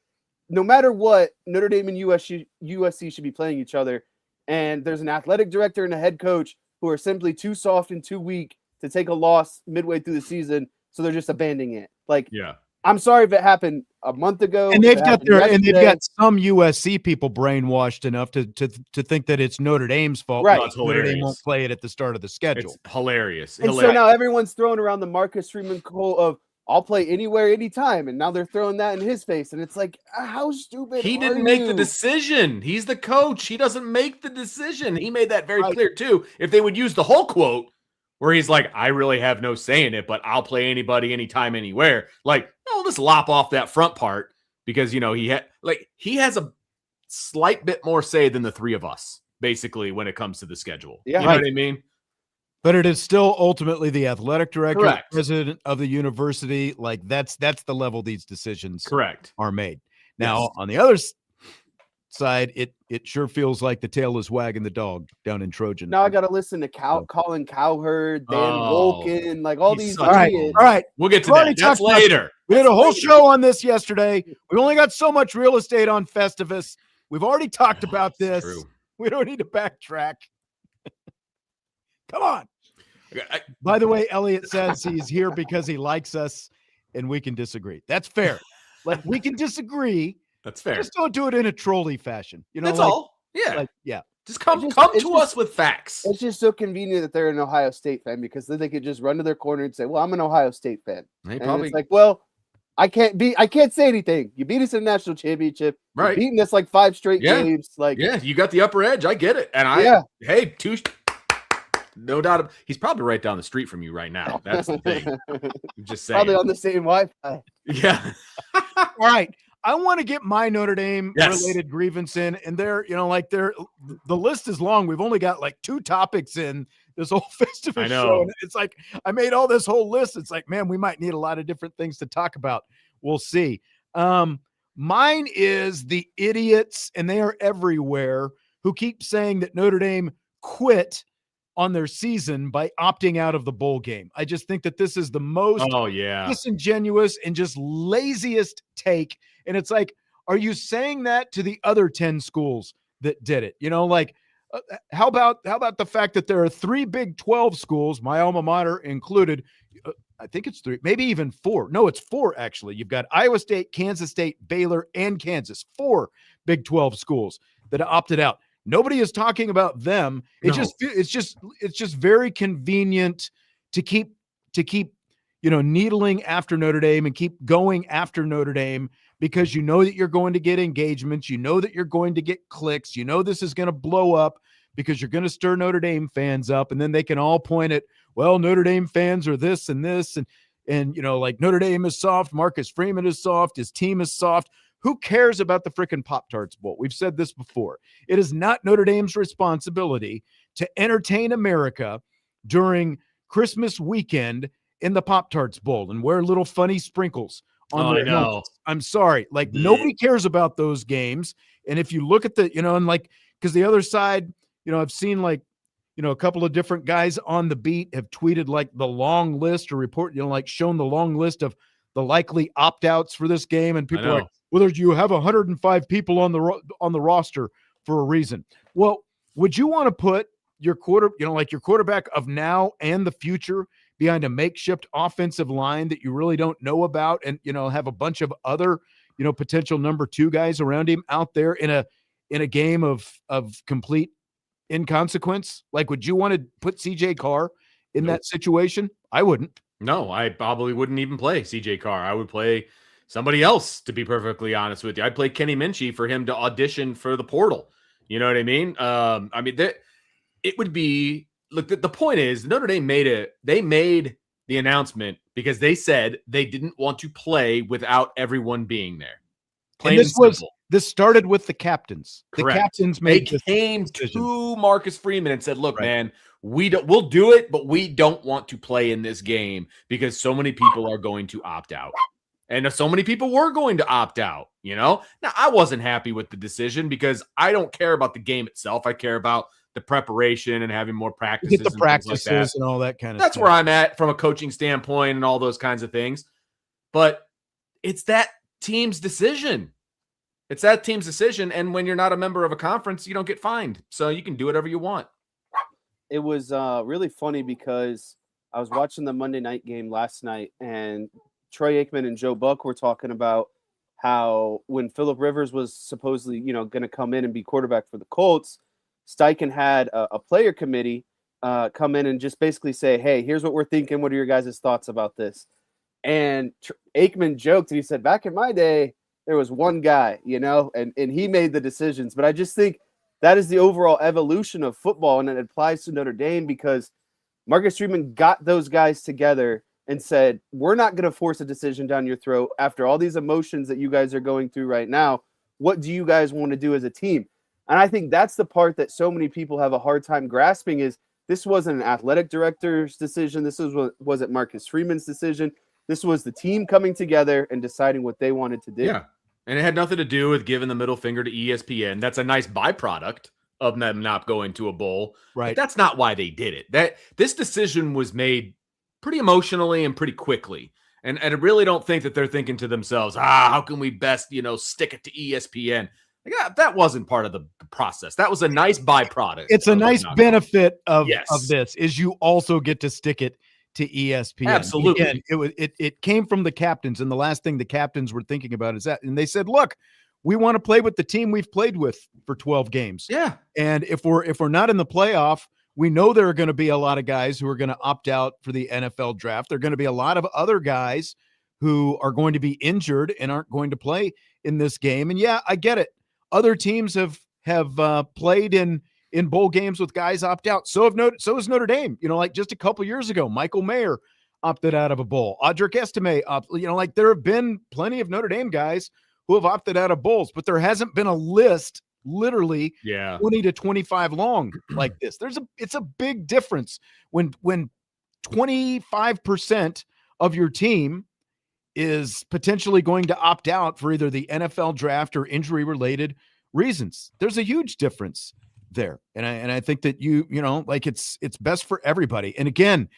no matter what, Notre Dame and USC should be playing each other. And there's an athletic director and a head coach who are simply too soft and too weak to take a loss midway through the season. So they're just abandoning it. Like, I'm sorry if it happened a month ago. And they've got some USC people brainwashed enough to think that it's Notre Dame's fault. Right. Notre Dame won't play it at the start of the schedule. It's hilarious. And so now everyone's throwing around the Marcus Freeman Cole of I'll play anywhere, anytime. And now they're throwing that in his face. And it's like, how stupid. He didn't make the decision. He's the coach. He doesn't make the decision. He made that very clear too. If they would use the whole quote, where he's like, I really have no say in it, but I'll play anybody, anytime, anywhere. Like, no, let's lop off that front part because, he has a slight bit more say than the three of us, basically, when it comes to the schedule. Yeah. You know what I mean? But it is still ultimately the athletic director, Correct. President of the university. Like that's the level these decisions are made. Now, on the other side, it sure feels like the tail is wagging the dog down in Trojan. Now I got to listen to Colin Cowherd, Dan Wolken, like all these. All right. We'll get to that. That's later. We had a whole show on this yesterday. We only got so much real estate on Festivus. We've already talked about this. True. We don't need to backtrack. Come on. By the way, Elliot says he's here because he likes us and we can disagree. That's fair. Like we can disagree. That's fair. Just don't do it in a trolley fashion. That's all. Yeah. Just come to us with facts. It's just so convenient that they're an Ohio State fan because then they could just run to their corner and say, well, I'm an Ohio State fan. It's like, well, I can't say anything. You beat us in a national championship. Right. You're beating us like 5 straight games. Like, you got the upper edge. I get it. And hey, no doubt. He's probably right down the street from you right now. That's the thing. I'm just saying. Probably on the same Wi-Fi. Yeah. All right. I want to get my Notre Dame related grievance in, and the list is long. We've only got like 2 topics in this whole Festivus show. And it's like, I made all this whole list. It's like, man, we might need a lot of different things to talk about. We'll see. Mine is the idiots, and they are everywhere, who keep saying that Notre Dame quit on their season by opting out of the bowl game. I just think that this is the most disingenuous and just laziest take. And it's like, are you saying that to the other 10 schools that did it? How about the fact that there are 3 Big 12 schools, my alma mater included? I think it's 3, maybe even 4. No, it's 4 actually. You've got Iowa State, Kansas State, Baylor, and Kansas. 4 Big 12 schools that opted out. Nobody is talking about them. It's just very convenient to keep needling after Notre Dame and keep going after Notre Dame, because you know that you're going to get engagements, you know that you're going to get clicks, you know this is going to blow up because you're going to stir Notre Dame fans up, and then they can all point at, well, Notre Dame fans are this and this, and like Notre Dame is soft, Marcus Freeman is soft, his team is soft. Who cares about the frickin' Pop-Tarts Bowl? We've said this before. It is not Notre Dame's responsibility to entertain America during Christmas weekend in the Pop-Tarts Bowl and wear little funny sprinkles on their helmets. I'm sorry. Nobody cares about those games. And if you look at because the other side, I've seen a couple of different guys on the beat have tweeted the long list or report, shown the long list of the likely opt-outs for this game. And people are like, well, you have 105 people on the roster for a reason. Well, would you want to put your your quarterback of now and the future behind a makeshift offensive line that you really don't know about, and have a bunch of other potential number 2 guys around him out there in a game of complete inconsequence? Would you want to put CJ Carr in that situation? I wouldn't. No, I probably wouldn't even play CJ Carr. I would play somebody else, to be perfectly honest with you. I'd play Kenny Minchie for him to audition for the portal. You know what I mean? It would be, look, the point is Notre Dame made the announcement because they said they didn't want to play without everyone being there. Plain and simple. This started with the captains. Correct. The captains made came to Marcus Freeman and said, look, man, we'll do it, but we don't want to play in this game because so many people are going to opt out. And so many people were going to opt out, Now, I wasn't happy with the decision because I don't care about the game itself. I care about the preparation and having more practices. Get the practices and all that kind of stuff. That's where I'm at from a coaching standpoint and all those kinds of things. But it's that team's decision. And when you're not a member of a conference, you don't get fined. So you can do whatever you want. It was really funny because I was watching the Monday night game last night, and Troy Aikman and Joe Buck were talking about how when Phillip Rivers was supposedly, going to come in and be quarterback for the Colts, Steichen had a player committee come in and just basically say, hey, here's what we're thinking. What are your guys' thoughts about this? And Aikman joked, and he said, back in my day, there was one guy, and he made the decisions. But I just think that is the overall evolution of football, and it applies to Notre Dame because Marcus Freeman got those guys together and said, we're not going to force a decision down your throat after all these emotions that you guys are going through right now. What do you guys want to do as a team? And I think that's the part that so many people have a hard time grasping is this wasn't an athletic director's decision. This wasn't Marcus Freeman's decision. This was the team coming together and deciding what they wanted to do. Yeah. And it had nothing to do with giving the middle finger to ESPN. That's a nice byproduct of them not going to a bowl. Right. But that's not why they did it. This decision was made pretty emotionally and pretty quickly. And I really don't think that they're thinking to themselves, how can we best, stick it to ESPN? That wasn't part of the process. That was a nice byproduct. It's a nice benefit of this is you also get to stick it to ESPN. Absolutely. Again, it came from the captains, and the last thing the captains were thinking about is that. And they said, look, we want to play with the team we've played with for 12 games. Yeah. And if we're not in the playoff, we know there are going to be a lot of guys who are going to opt out for the NFL draft. There are going to be a lot of other guys who are going to be injured and aren't going to play in this game. And yeah, I get it. Other teams have played in bowl games with guys opt out. So is Notre Dame. Just a couple years ago, Michael Mayer opted out of a bowl. Audric Estime, there have been plenty of Notre Dame guys who have opted out of bowls, but there hasn't been a list literally 20 to 25 long like this. It's a big difference when 25% of your team is potentially going to opt out for either the NFL draft or injury related reasons. There's a huge difference there. And I think that like it's best for everybody. And again,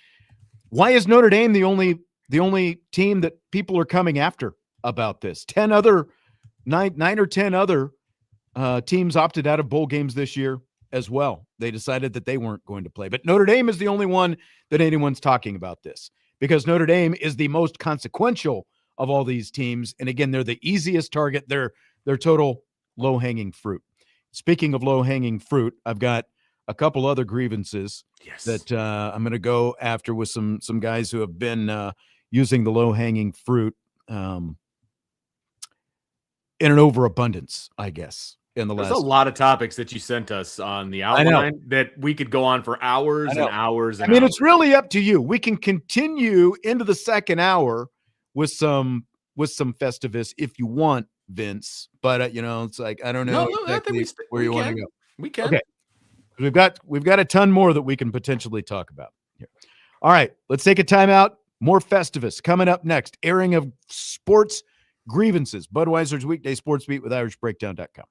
why is Notre Dame the only team that people are coming after about this? 9 or 10 other teams opted out of bowl games this year as well. They decided that they weren't going to play. But Notre Dame is the only one that anyone's talking about this, because Notre Dame is the most consequential of all these teams. And again, they're the easiest target. They're total low-hanging fruit. Speaking of low-hanging fruit, I've got a couple other grievances that I'm going to go after with some guys who have been using the low-hanging fruit in an overabundance, I guess. There's a lot of topics that you sent us on the outline that we could go on for hours and hours and hours. It's really up to you. We can continue into the second hour with some Festivus if you want, Vince. But it's like I don't know exactly where you want to go. We can. Okay. We've got a ton more that we can potentially talk about here. All right, let's take a timeout. More Festivus coming up next. Airing of sports grievances. Budweiser's Weekday Sports Beat with IrishBreakdown.com.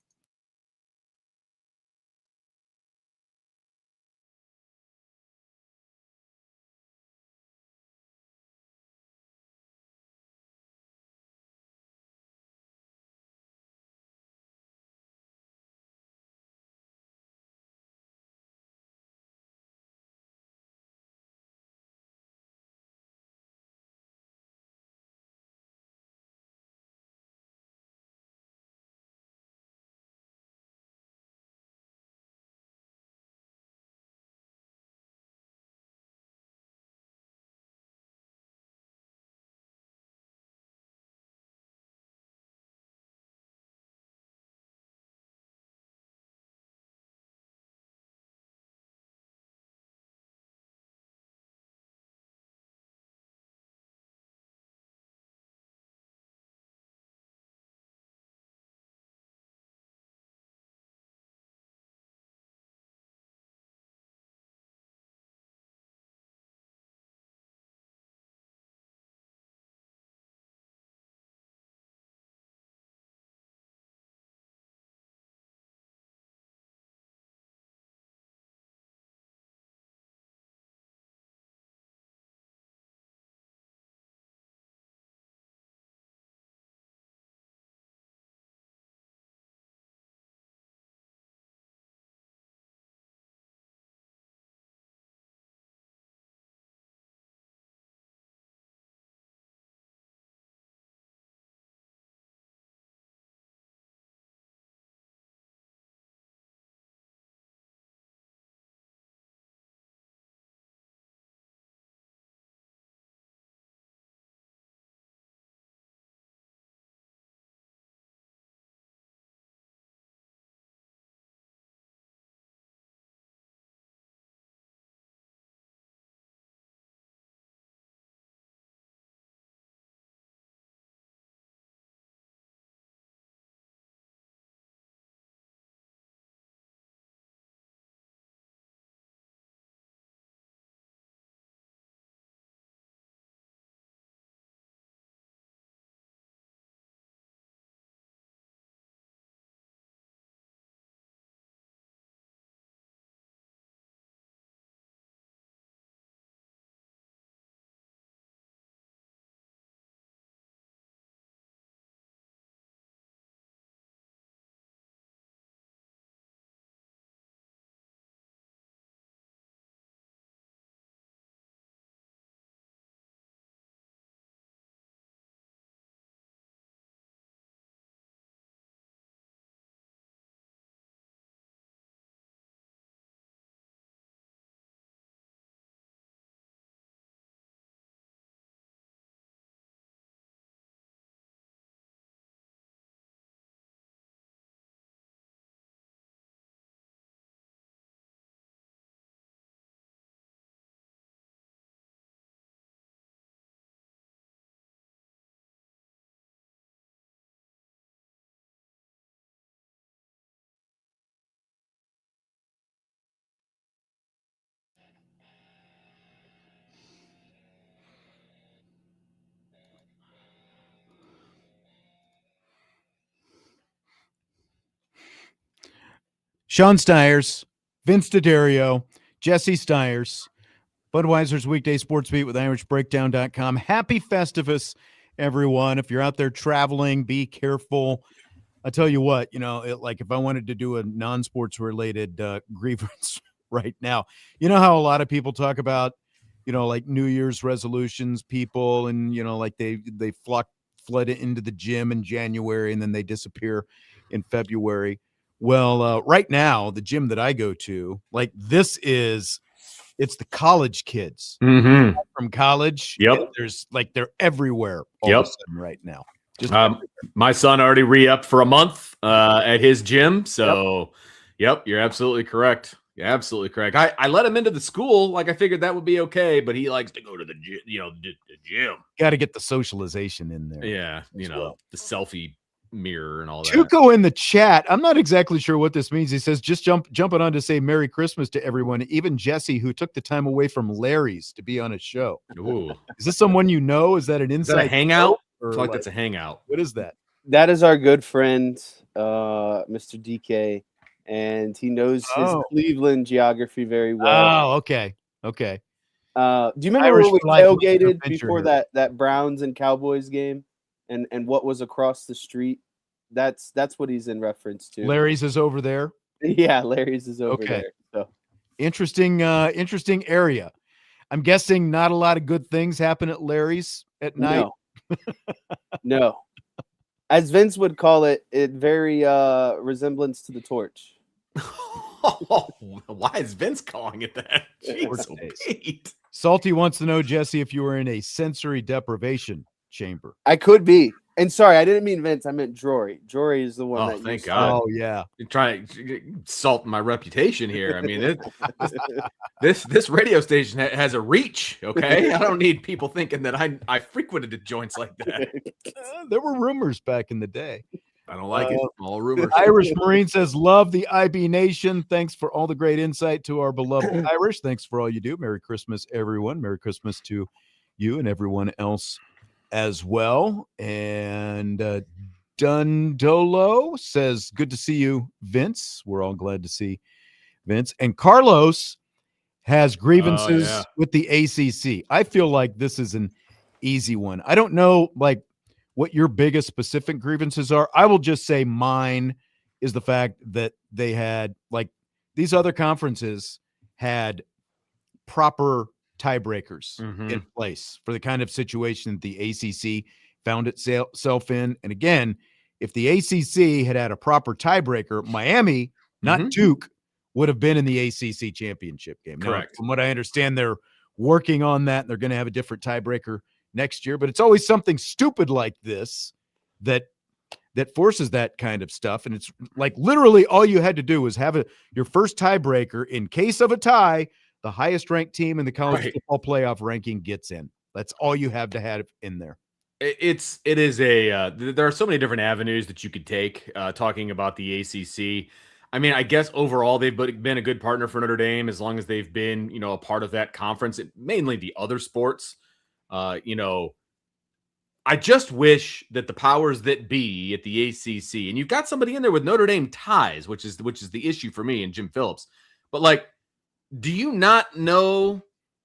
Sean Stires, Vince DeDario, Jesse Stires, Budweiser's Weekday Sportsbeat with IrishBreakdown.com. Happy Festivus, everyone. If you're out there traveling, be careful. I tell you what, like if I wanted to do a non-sports related grievance right now, you know how a lot of people talk about, like New Year's resolutions, people, and like they flood into the gym in January and then they disappear in February. Well, right now, the gym that I go to, like it's the college kids from college. Yep. They're everywhere all of a sudden right now. My son already re-upped for a month at his gym. So, yep, you're absolutely correct. You're absolutely correct. I let him into the school. Like I figured that would be okay, but he likes to go to the gym. Got to get the socialization in there. Yeah. The selfie mirror and all that. Tuco in the chat. I'm not exactly sure what this means. He says, just jumping on to say Merry Christmas to everyone. Even Jesse, who took the time away from Larry's to be on a show. Ooh. Is this someone you know? Is that an inside? Is that a hangout? Or I feel like that's a hangout. What is that? That is our good friend, Mr. DK, and he knows his Cleveland geography very well. Oh, okay. Okay. Do you remember when we tailgated before that Browns and Cowboys game and what was across the street? That's what he's in reference to. Larry's is over there. Yeah, Larry's is over there. So interesting area. I'm guessing not a lot of good things happen at Larry's at night. No. As Vince would call it very resemblance to the torch. Why is Vince calling it that? Jeez, Salty wants to know, Jesse, if you were in a sensory deprivation chamber. I could be. And sorry, I didn't mean Vince. I meant Jory. Jory is the one. Oh, thank God. Oh, yeah. You're trying to salt my reputation here. I mean, this radio station has a reach, okay? I don't need people thinking that I frequented the joints like that. There were rumors back in the day. I don't like it. All rumors. Irish Marine says, love the IB Nation. Thanks for all the great insight to our beloved Irish. Thanks for all you do. Merry Christmas, everyone. Merry Christmas to you and everyone else as well. And Dundolo says, good to see you, Vince. We're all glad to see Vince. And Carlos has grievances with the ACC. I feel like this is an easy one. I don't know, like, what your biggest specific grievances are. I will just say mine is the fact that they had, like, these other conferences had proper tiebreakers in place for the kind of situation the ACC found itself in. And again, if the ACC had a proper tiebreaker, Miami, not Duke, would have been in the ACC championship game. Correct. Now, from what I understand, they're working on that. And they're going to have a different tiebreaker next year, but it's always something stupid like this that forces that kind of stuff. And it's like literally all you had to do was have your first tiebreaker. In case of a tie, the highest ranked team in the college football playoff ranking gets in. That's all you have to have in there. There are so many different avenues that you could take talking about the ACC. I mean, I guess overall they've been a good partner for Notre Dame as long as they've been, a part of that conference, mainly the other sports. I just wish that the powers that be at the ACC, and you've got somebody in there with Notre Dame ties, which is the issue for me and Jim Phillips. But like, do you not know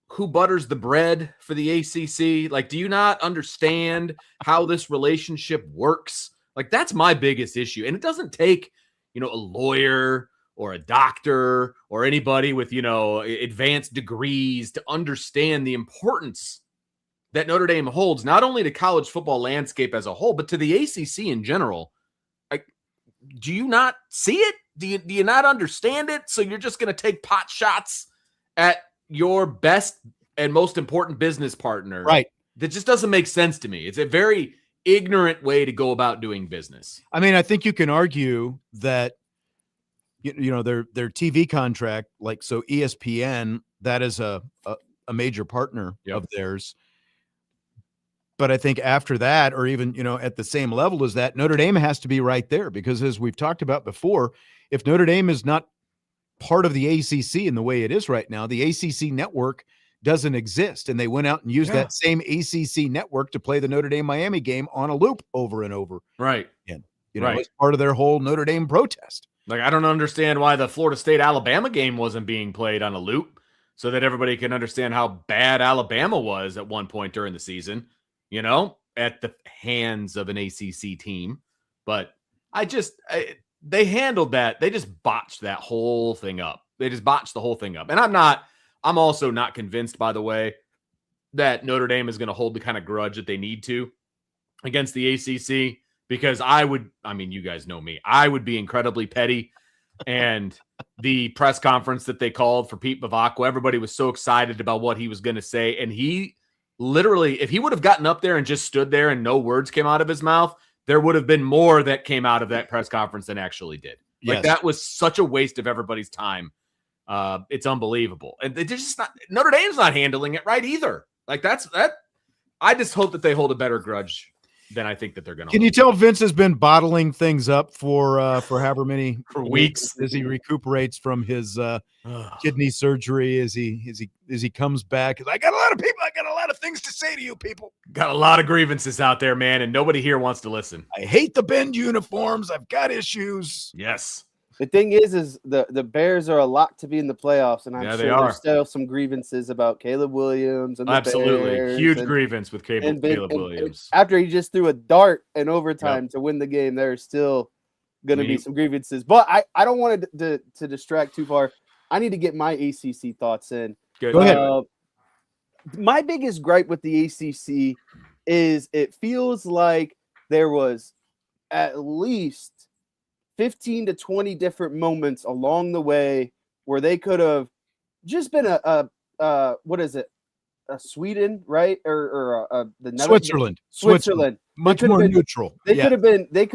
who butters the bread for the ACC? Like, do you not understand how this relationship works? Like, that's my biggest issue. And it doesn't take, a lawyer or a doctor or anybody with, advanced degrees to understand the importance that Notre Dame holds, not only to college football landscape as a whole, but to the ACC in general. Like, do you not see it? Do you not understand it? So you're just going to take pot shots at your best and most important business partner. Right. That just doesn't make sense to me. It's a very ignorant way to go about doing business. I mean, I think you can argue that, their TV contract, like, so ESPN, that is a major partner of theirs. But I think after that, or even, at the same level as that, Notre Dame has to be right there, because as we've talked about before, if Notre Dame is not part of the ACC in the way it is right now, the ACC network doesn't exist. And they went out and used that same ACC network to play the Notre Dame Miami game on a loop over and over. Right. Again, as part of their whole Notre Dame protest. Like, I don't understand why the Florida State-Alabama game wasn't being played on a loop so that everybody can understand how bad Alabama was at one point during the season, at the hands of an ACC team. But they handled that. They just botched that whole thing up. They just botched the whole thing up. And I'm also not convinced, by the way, that Notre Dame is going to hold the kind of grudge that they need to against the ACC, because you guys know me, I would be incredibly petty. And the press conference that they called for Pete Bavacqua, everybody was so excited about what he was going to say. And he literally, if he would have gotten up there and just stood there and no words came out of his mouth, there would have been more that came out of that press conference than actually did. Like, Yes. that was such a waste of everybody's time. It's unbelievable. And they're just not, Notre Dame's not handling it right either. Like, that. I just hope that they hold a better grudge than I think that they're going to. Can you tell Vince has been bottling things up for however many for weeks as he recuperates from his kidney surgery, as he comes back? I got a lot of things to say to you people. Got a lot of grievances out there, man, and nobody here wants to listen. I hate the bend uniforms. I've got issues. Yes. The thing is the Bears are a lot to be in the playoffs, and I'm sure there's still some grievances about Caleb Williams and the absolutely Bears huge grievance with Caleb Williams. After he just threw a dart in overtime to win the game, there's still going to be some grievances. But I don't want to distract too far. I need to get my ACC thoughts in. Good. Go ahead. My biggest gripe with the ACC is it feels like there was at least 15 to 20 different moments along the way where they could have just been a Sweden, right? Or the Switzerland. Much more neutral. They could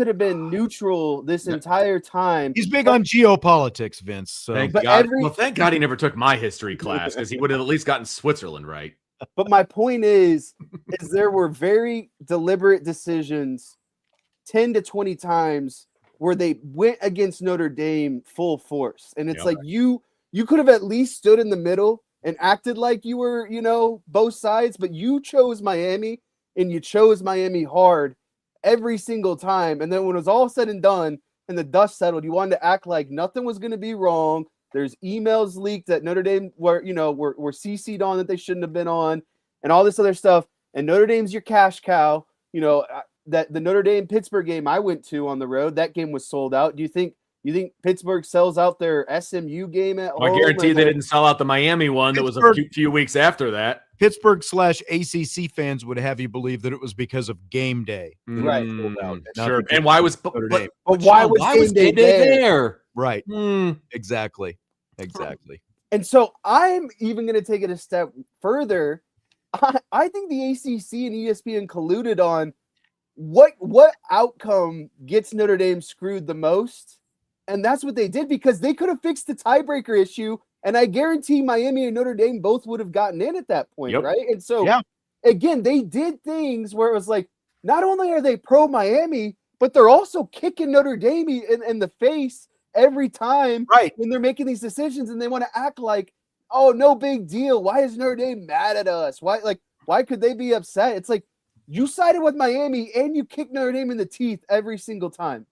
have been neutral this entire time. He's big on geopolitics, Vince. So. Thank God he never took my history class, because he would have at least gotten Switzerland right. But my point is there were very deliberate decisions 10 to 20 times where they went against Notre Dame full force. And it's like you could have at least stood in the middle and acted like you were, both sides, but you chose Miami, and you chose Miami hard every single time. And then when it was all said and done and the dust settled, you wanted to act like nothing was going to be wrong. There's emails leaked that Notre Dame were CC'd on that they shouldn't have been on, and all this other stuff. And Notre Dame's your cash cow. That the Notre Dame Pittsburgh game I went to on the road, that game was sold out. Do you think Pittsburgh sells out their SMU game at home? I guarantee they didn't sell out the Miami one that was a few weeks after that. Pittsburgh/ACC fans would have you believe that it was because of game day. Right. Sure. And why was Notre Dame? But why was game day there? Right. Exactly. And so I'm even going to take it a step further. I think the ACC and ESPN colluded on what outcome gets Notre Dame screwed the most. And that's what they did, because they could have fixed the tiebreaker issue. And I guarantee Miami and Notre Dame both would have gotten in at that point. Right. And so, again, they did things where it was like, not only are they pro Miami, but they're also kicking Notre Dame in the face every time when they're making these decisions, and they want to act like, oh, no big deal. Why is Notre Dame mad at us? Why could they be upset? It's like, you sided with Miami and you kicked Notre Dame in the teeth every single time.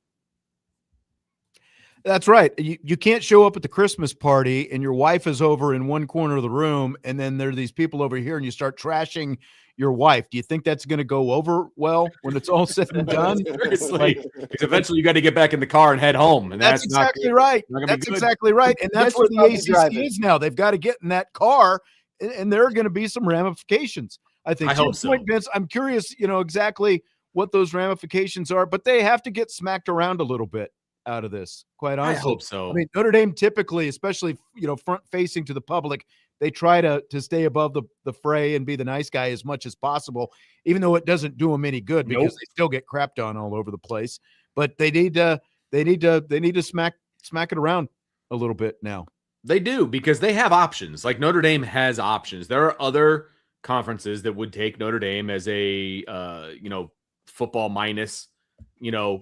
That's right. You can't show up at the Christmas party and your wife is over in one corner of the room, and then there are these people over here and you start trashing your wife. Do you think that's going to go over well when it's all said and done? Seriously. Because eventually you got to get back in the car and head home. And that's exactly right. That's exactly right. And that's where the ACC is now. They've got to get in that car, and there are going to be some ramifications. I think. I hope so. Vince, I'm curious, exactly what those ramifications are, but they have to get smacked around a little bit out of this, quite honestly. I hope so. I mean, Notre Dame typically, especially, front facing to the public, they try to stay above the fray and be the nice guy as much as possible, even though it doesn't do them any good because they still get crapped on all over the place. But they need to smack it around a little bit now. They do, because they have options. Like, Notre Dame has options. There are other conferences that would take Notre Dame as a football minus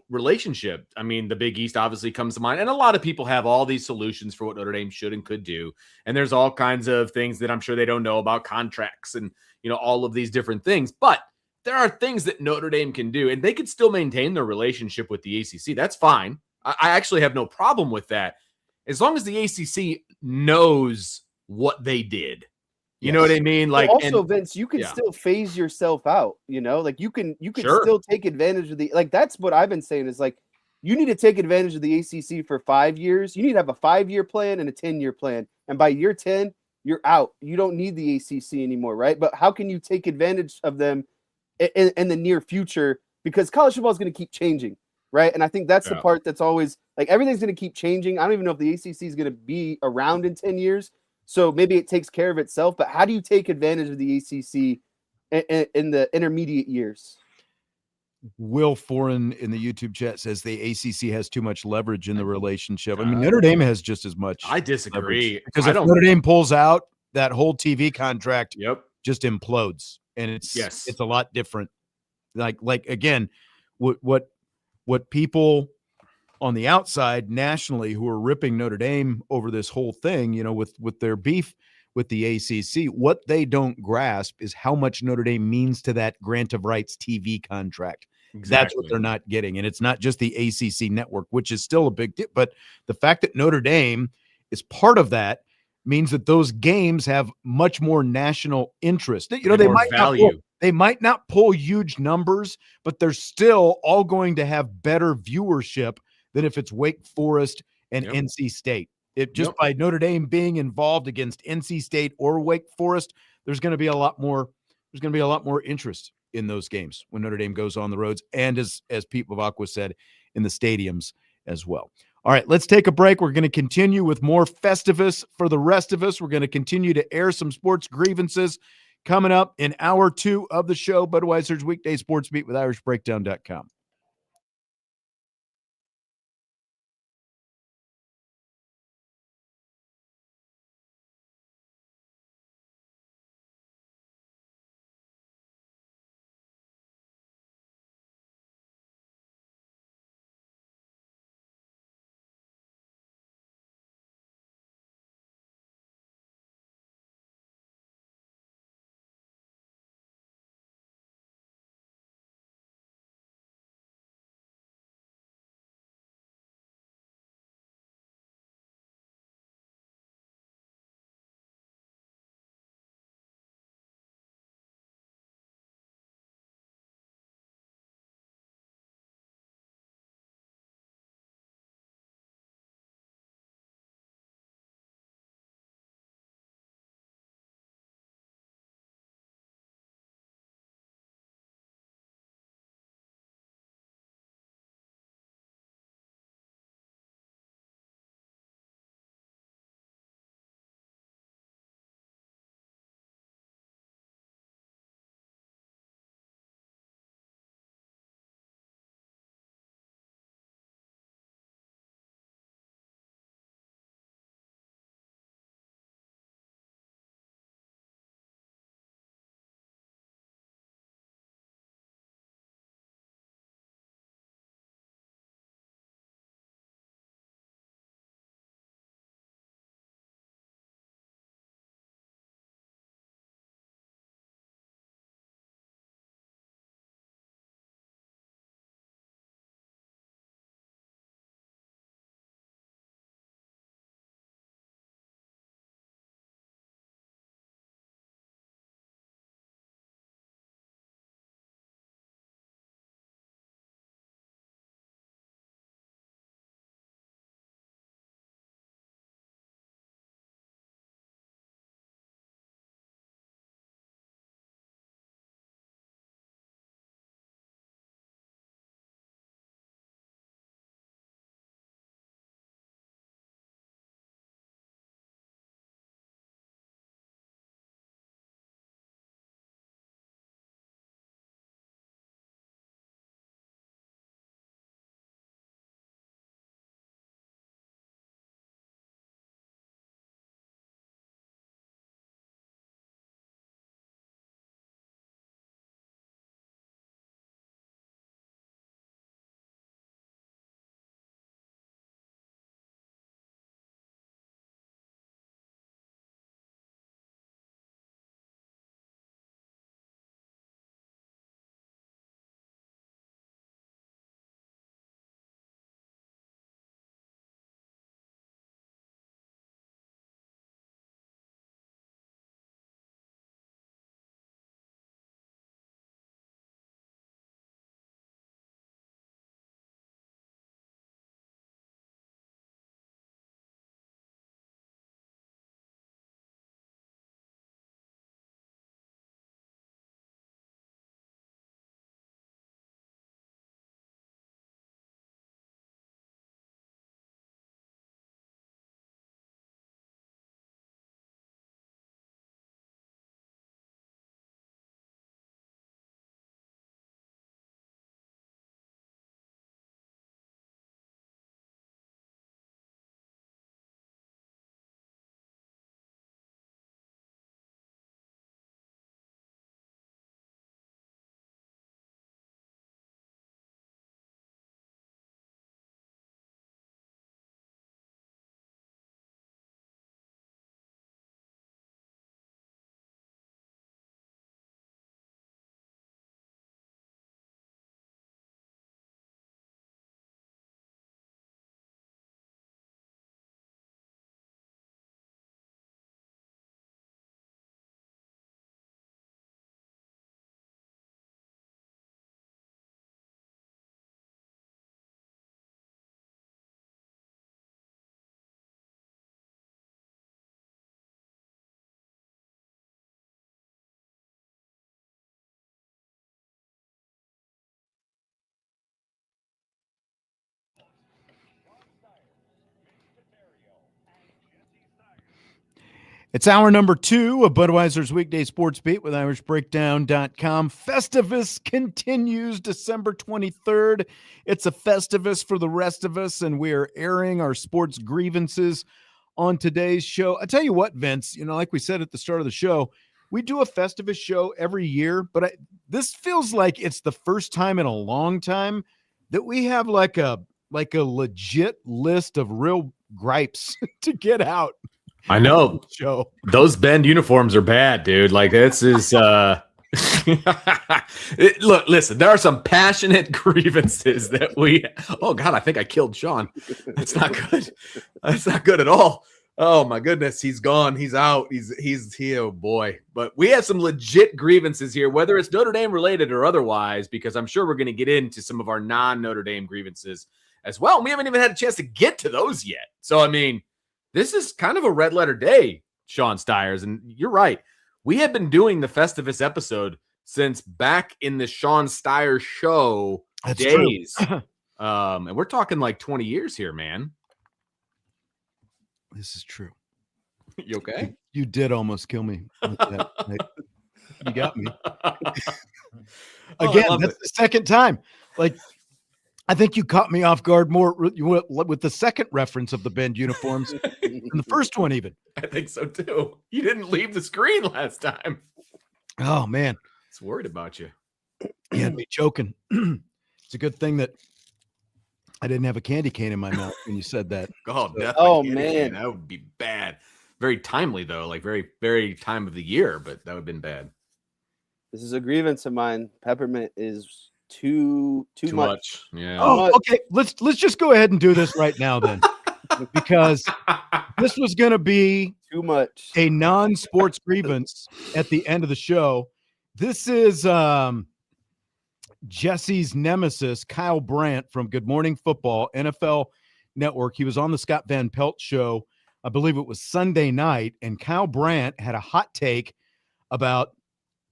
relationship. I mean, the Big East obviously comes to mind, and a lot of people have all these solutions for what Notre Dame should and could do. And there's all kinds of things that I'm sure they don't know about, contracts and, all of these different things. But there are things that Notre Dame can do, and they could still maintain their relationship with the ACC. That's fine. I actually have no problem with that, as long as the ACC knows what they did. You know what I mean? Like, well, also, Vince, you can still phase yourself out. Like you can still take advantage of the That's what I've been saying is like you need to take advantage of the ACC for 5 years. You need to have a 5-year plan and a 10-year plan, and by year 10, you're out. You don't need the ACC anymore, right? But how can you take advantage of them in the near future? Because college football is going to keep changing, right? And I think that's the part that's always like everything's going to keep changing. I don't even know if the ACC is going to be around in 10 years. So maybe it takes care of itself, but how do you take advantage of the ACC in the intermediate years? Will Foreign in the YouTube chat says the ACC has too much leverage in the relationship. I mean, Notre Dame has just as much. I disagree. Because if Notre Dame pulls out, that whole TV contract just implodes, and it's a lot different. Like again, what people on the outside nationally who are ripping Notre Dame over this whole thing, with their beef with the ACC, what they don't grasp is how much Notre Dame means to that grant of rights TV contract. Exactly. That's what they're not getting. And it's not just the ACC network, which is still a big deal, but the fact that Notre Dame is part of that means that those games have much more national interest. They might not pull huge numbers, but they're still all going to have better viewership than if it's Wake Forest and NC State. By Notre Dame being involved against NC State or Wake Forest, there's going to be a lot more interest in those games when Notre Dame goes on the roads, and as Pete Bavacqua said, in the stadiums as well. All right, let's take a break. We're going to continue with more Festivus for the rest of us. We're going to continue to air some sports grievances coming up in hour 2 of the show. Budweiser's Weekday Sports Beat with IrishBreakdown.com. It's hour number 2 of Budweiser's Weekday Sportsbeat with IrishBreakdown.com. Festivus continues December 23rd. It's a Festivus for the rest of us, and we are airing our sports grievances on today's show. I tell you what, Vince, like we said at the start of the show, we do a Festivus show every year, but this feels like it's the first time in a long time that we have like a legit list of real gripes to get out. I know. Show. Those bend uniforms are bad, dude. Like, this is look, listen, there are some passionate grievances that oh God, I think I killed Sean. That's not good. That's not good at all. Oh my goodness, he's gone. He's out. He's here. Oh boy. But we have some legit grievances here, whether it's Notre Dame related or otherwise, because I'm sure we're going to get into some of our non-Notre Dame grievances as well. And we haven't even had a chance to get to those yet. So, I mean, this is kind of a red letter day, Sean Stires. And you're right. We have been doing the Festivus episode since back in the Sean Stires show days. And we're talking like 20 years here, man. This is true. You okay? You did almost kill me with that. You got me. Again, that's the second time. Like, I think you caught me off guard more with the second reference of the bend uniforms than the first one even. I think so too. You didn't leave the screen last time. Oh, man. I was worried about you. You had me choking. It's a good thing that I didn't have a candy cane in my mouth when you said that. Oh, man. That would be bad. Very timely, though. Like, very, very time of the year, but that would have been bad. This is a grievance of mine. Peppermint is too much. Yeah. Oh, okay. Let's just go ahead and do this right now then, because this was going to be too much a non-sports grievance at the end of the show. This is Jesse's nemesis, Kyle Brandt from Good Morning Football, NFL Network. He was on the Scott Van Pelt show. I believe it was Sunday night, and Kyle Brandt had a hot take about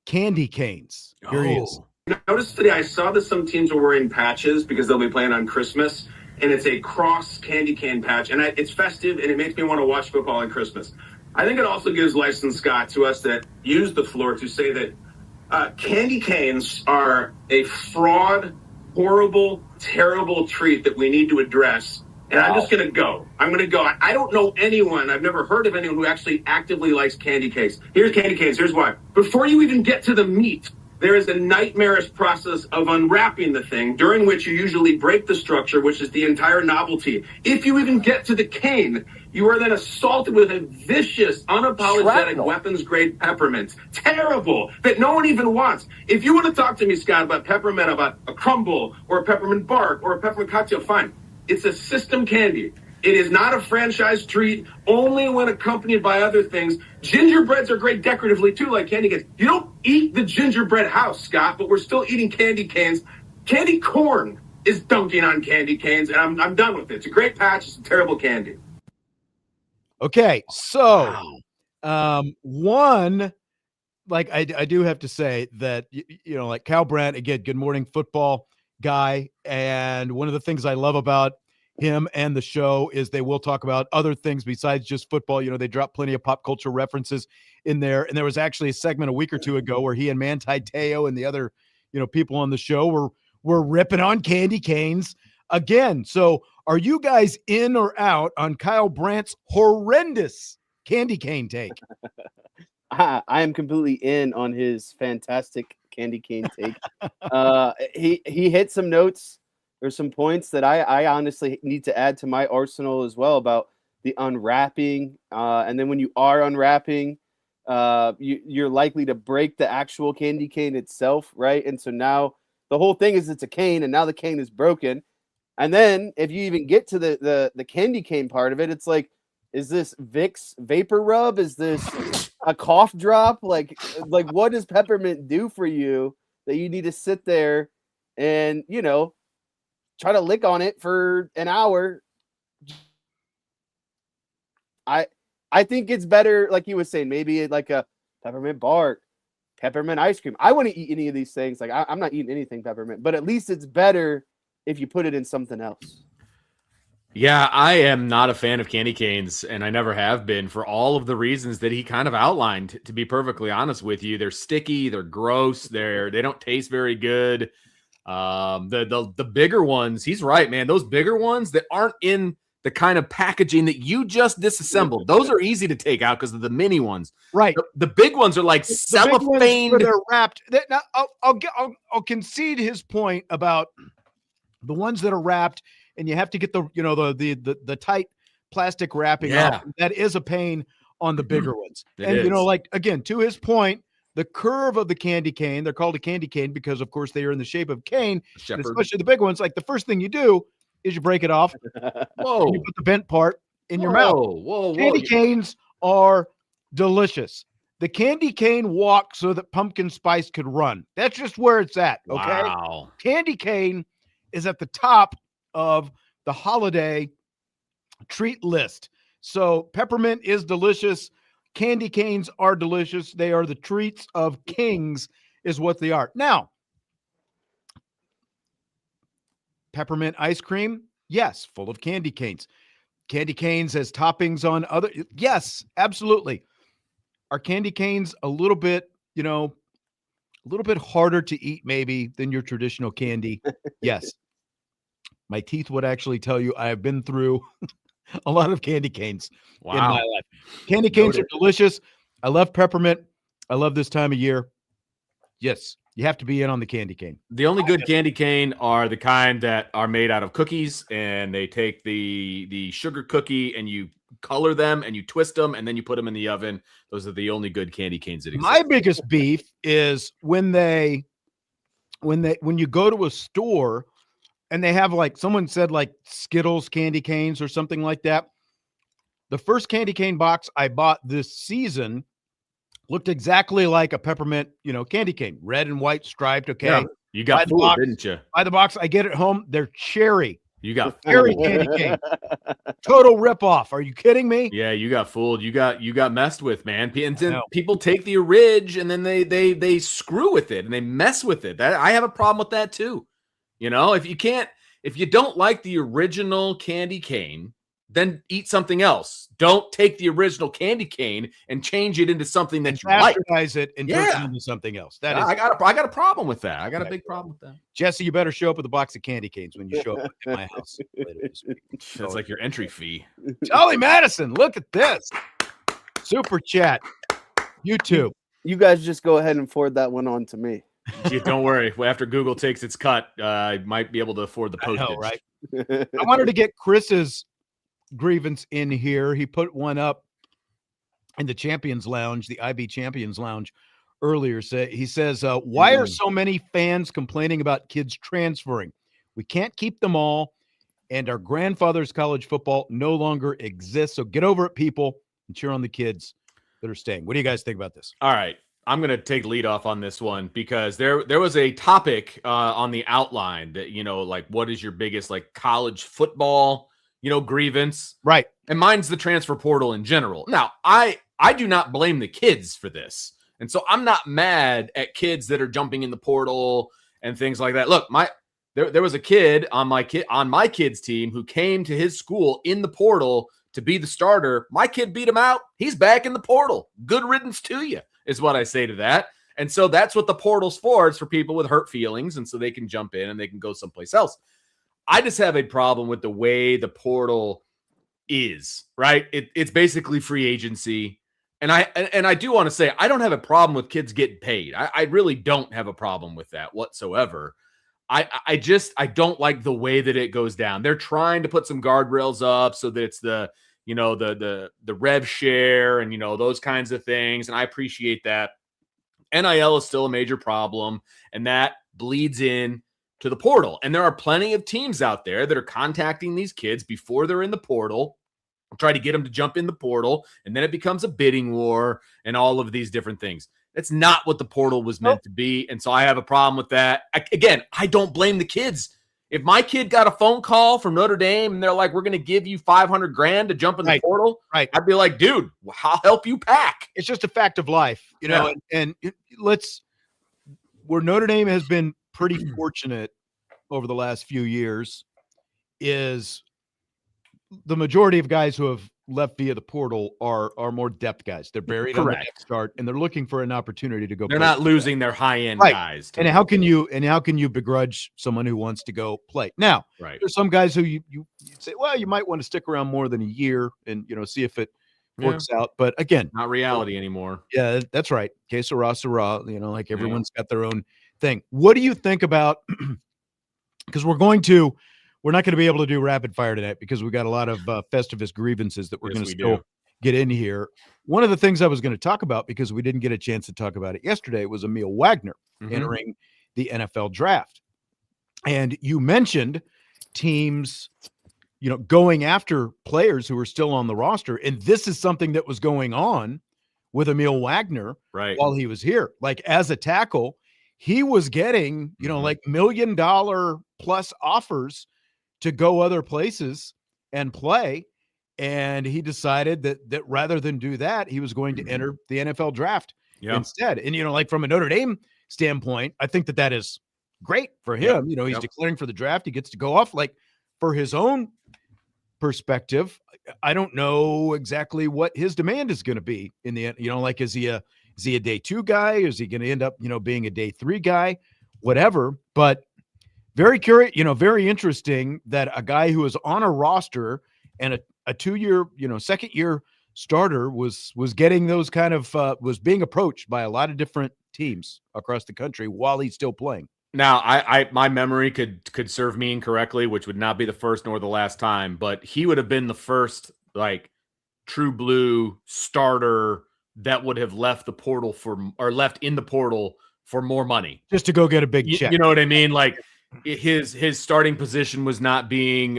candy canes. Here he is. Notice today I saw that some teams are wearing patches because they'll be playing on Christmas, and it's a cross candy cane patch, and it's festive, and it makes me want to watch football on Christmas. I think it also gives license, Scott, to us that use the floor to say that candy canes are a fraud, horrible, terrible treat that we need to address. And I'm just going to go. I'm going to go. I don't know anyone. I've never heard of anyone who actually actively likes candy canes. Here's candy canes. Here's why. Before you even get to the meat, there is a nightmarish process of unwrapping the thing, during which you usually break the structure, which is the entire novelty. If you even get to the cane, you are then assaulted with a vicious, unapologetic, weapons-grade peppermint. Terrible, that no one even wants. If you want to talk to me, Scott, about peppermint, about a crumble, or a peppermint bark, or a peppermint cocktail, fine. It's a system candy. It is not a franchise treat, only when accompanied by other things. Gingerbreads are great decoratively, too, like candy canes. You don't eat the gingerbread house, Scott, but we're still eating candy canes. Candy corn is dunking on candy canes, and I'm done with it. It's a great patch. It's a terrible candy. Okay, so one, like I do have to say that, like Kyle Brandt, again, Good Morning Football guy, and one of the things I love about him and the show is they will talk about other things besides just football. They drop plenty of pop culture references in there. And there was actually a segment a week or two ago where he and Manti Te'o and the other, people on the show were ripping on candy canes again. So are you guys in or out on Kyle Brandt's horrendous candy cane take? I am completely in on his fantastic candy cane take. He hit some notes. There's some points that I honestly need to add to my arsenal as well about the unwrapping. And then when you are unwrapping, you're likely to break the actual candy cane itself, right? And so now the whole thing is it's a cane, and now the cane is broken. And then if you even get to the candy cane part of it, it's like, is this Vicks vapor rub? Is this a cough drop? Like what does peppermint do for you that you need to sit there and, try to lick on it for an hour? I think it's better, like you was saying, maybe like a peppermint bark, peppermint ice cream. I wouldn't eat any of these things. Like I'm not eating anything peppermint, but at least it's better if you put it in something else. Yeah, I am not a fan of candy canes, and I never have been for all of the reasons that he kind of outlined, to be perfectly honest with you. They're sticky, they're gross, they don't taste very good. The bigger ones, he's right, man. Those bigger ones that aren't in the kind of packaging that you just disassembled, those are easy to take out because of the mini ones. Right. The big ones are like cellophane. They're wrapped. Now, I'll concede his point about the ones that are wrapped, and you have to get the tight plastic wrapping off. That is a pain on the bigger ones. Like again, to his point, the curve of the candy cane, they're called a candy cane because of course they are in the shape of cane, especially the big ones. Like the first thing you do is you break it off. Whoa. And you put the bent part in your mouth. Whoa. Candy canes are delicious. The candy cane walked so that pumpkin spice could run. That's just where it's at. Okay. Wow. Candy cane is at the top of the holiday treat list. So peppermint is delicious. Candy canes are delicious. They are the treats of kings is what they are. Now, peppermint ice cream, yes, full of candy canes. Candy canes as toppings on other, yes, absolutely. Are candy canes a little bit harder to eat maybe than your traditional candy? Yes. My teeth would actually tell you I have been through a lot of candy canes in my life. Candy canes are delicious. I love peppermint. I love this time of year. Yes, you have to be in on the candy cane. The only good candy cane are the kind that are made out of cookies, and they take the sugar cookie and you color them and you twist them and then you put them in the oven. Those are the only good candy canes that exist. My biggest beef is when you go to a store and they have, like someone said, like Skittles candy canes or something like that. The first candy cane box I bought this season looked exactly like a peppermint, candy cane, red and white striped. Okay. Yeah, you got fooled, didn't you? By the box, I get it home. They're cherry. You got cherry candy cane. Total ripoff. Are you kidding me? Yeah, you got fooled. You got messed with, man. And then people take the orig and then they screw with it and they mess with it. I have a problem with that too. If you don't like the original candy cane, then eat something else. Don't take the original candy cane and change it into something that you like. Bastardize it and turn it into something else. I got a problem with that. I got a big problem with that. Jesse, you better show up with a box of candy canes when you show up at my house later this week. That's like your entry fee. Charlie Madison, look at this. Super chat. YouTube. You guys just go ahead and forward that one on to me. Yeah, don't worry. After Google takes its cut, I might be able to afford the postage. I know, right? I wanted to get Chris's grievance in here. He put one up in the Champions Lounge, the IB Champions Lounge earlier. He says, why are so many fans complaining about kids transferring? We can't keep them all, and our grandfather's college football no longer exists. So get over it, people, and cheer on the kids that are staying. What do you guys think about this? All right. I'm going to take lead off on this one because there was a topic on the outline that, like what is your biggest like college football, grievance. Right. And mine's the transfer portal in general. Now, I do not blame the kids for this. And so I'm not mad at kids that are jumping in the portal and things like that. Look, there was a kid on my kid's team who came to his school in the portal to be the starter. My kid beat him out. He's back in the portal. Good riddance to you is what I say to that. And so that's what the portal's for. It's for people with hurt feelings. And so they can jump in and they can go someplace else. I just have a problem with the way the portal is, right? It's basically free agency. And I do want to say, I don't have a problem with kids getting paid. I really don't have a problem with that whatsoever. I don't like the way that it goes down. They're trying to put some guardrails up so that it's the rev share and, those kinds of things. And I appreciate that. NIL is still a major problem, and that bleeds in to the portal. And there are plenty of teams out there that are contacting these kids before they're in the portal, try to get them to jump in the portal, and then it becomes a bidding war and all of these different things. That's not what the portal was meant to be. And so I have a problem with that. I don't blame the kids. If my kid got a phone call from Notre Dame and they're like, we're going to give you $500,000 to jump in the portal, right? I'd be like, dude, I'll help you pack. It's just a fact of life, and where Notre Dame has been pretty fortunate over the last few years is the majority of guys who have left via the portal are more depth guys. They're buried on the depth start, and they're looking for an opportunity to go. They're not losing their high-end guys. And how can you begrudge someone who wants to go play? Now, there's some guys who you say, well, you might want to stick around more than a year and see if it works out. But again, not reality anymore. Yeah, that's right. Que sera, sera. Like everyone's got their own thing. What do you think about? Because we're not going to be able to do rapid fire tonight because we got a lot of Festivus grievances that we're going to still get in here. One of the things I was going to talk about, because we didn't get a chance to talk about it yesterday, was Emil Wagner entering the NFL draft. And you mentioned teams, going after players who are still on the roster. And this is something that was going on with Emil Wagner while he was here. Like as a tackle, he was getting, like $1 million plus offers to go other places and play. And he decided that rather than do that, he was going to enter the NFL draft instead. And, like from a Notre Dame standpoint, I think that is great for him. He's declaring for the draft. He gets to go off. Like for his own perspective, I don't know exactly what his demand is going to be in the end. Like, is he a day 2 guy? Is he going to end up, being a day 3 guy? Whatever. But very curious, very interesting that a guy who is on a roster and a 2-year, second year starter was getting those kind of was being approached by a lot of different teams across the country while he's still playing. Now, my memory could serve me incorrectly, which would not be the first nor the last time, but he would have been the first like true blue starter that would have left the portal left in the portal for more money, just to go get a big check. You know what I mean? Like his starting position was not being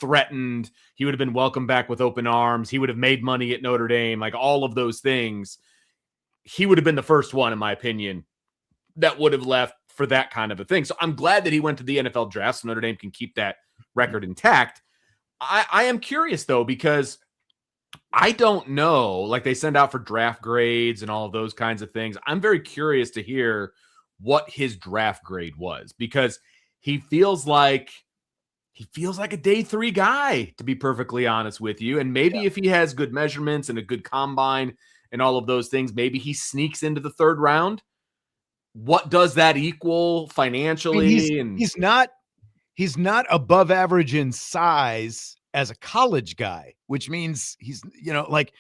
threatened. He would have been welcomed back with open arms. He would have made money at Notre Dame, like all of those things. He would have been the first one, in my opinion, that would have left for that kind of a thing. So I'm glad that he went to the NFL draft so Notre Dame can keep that record intact. I am curious, though, because I don't know, like they send out for draft grades and all of those kinds of things. I'm very curious to hear what his draft grade was, because he feels like a day 3 guy, to be perfectly honest with you. And maybe if he has good measurements and a good combine and all of those things, maybe he sneaks into the 3rd round. What does that equal financially? He's not above average in size as a college guy, which means he's, like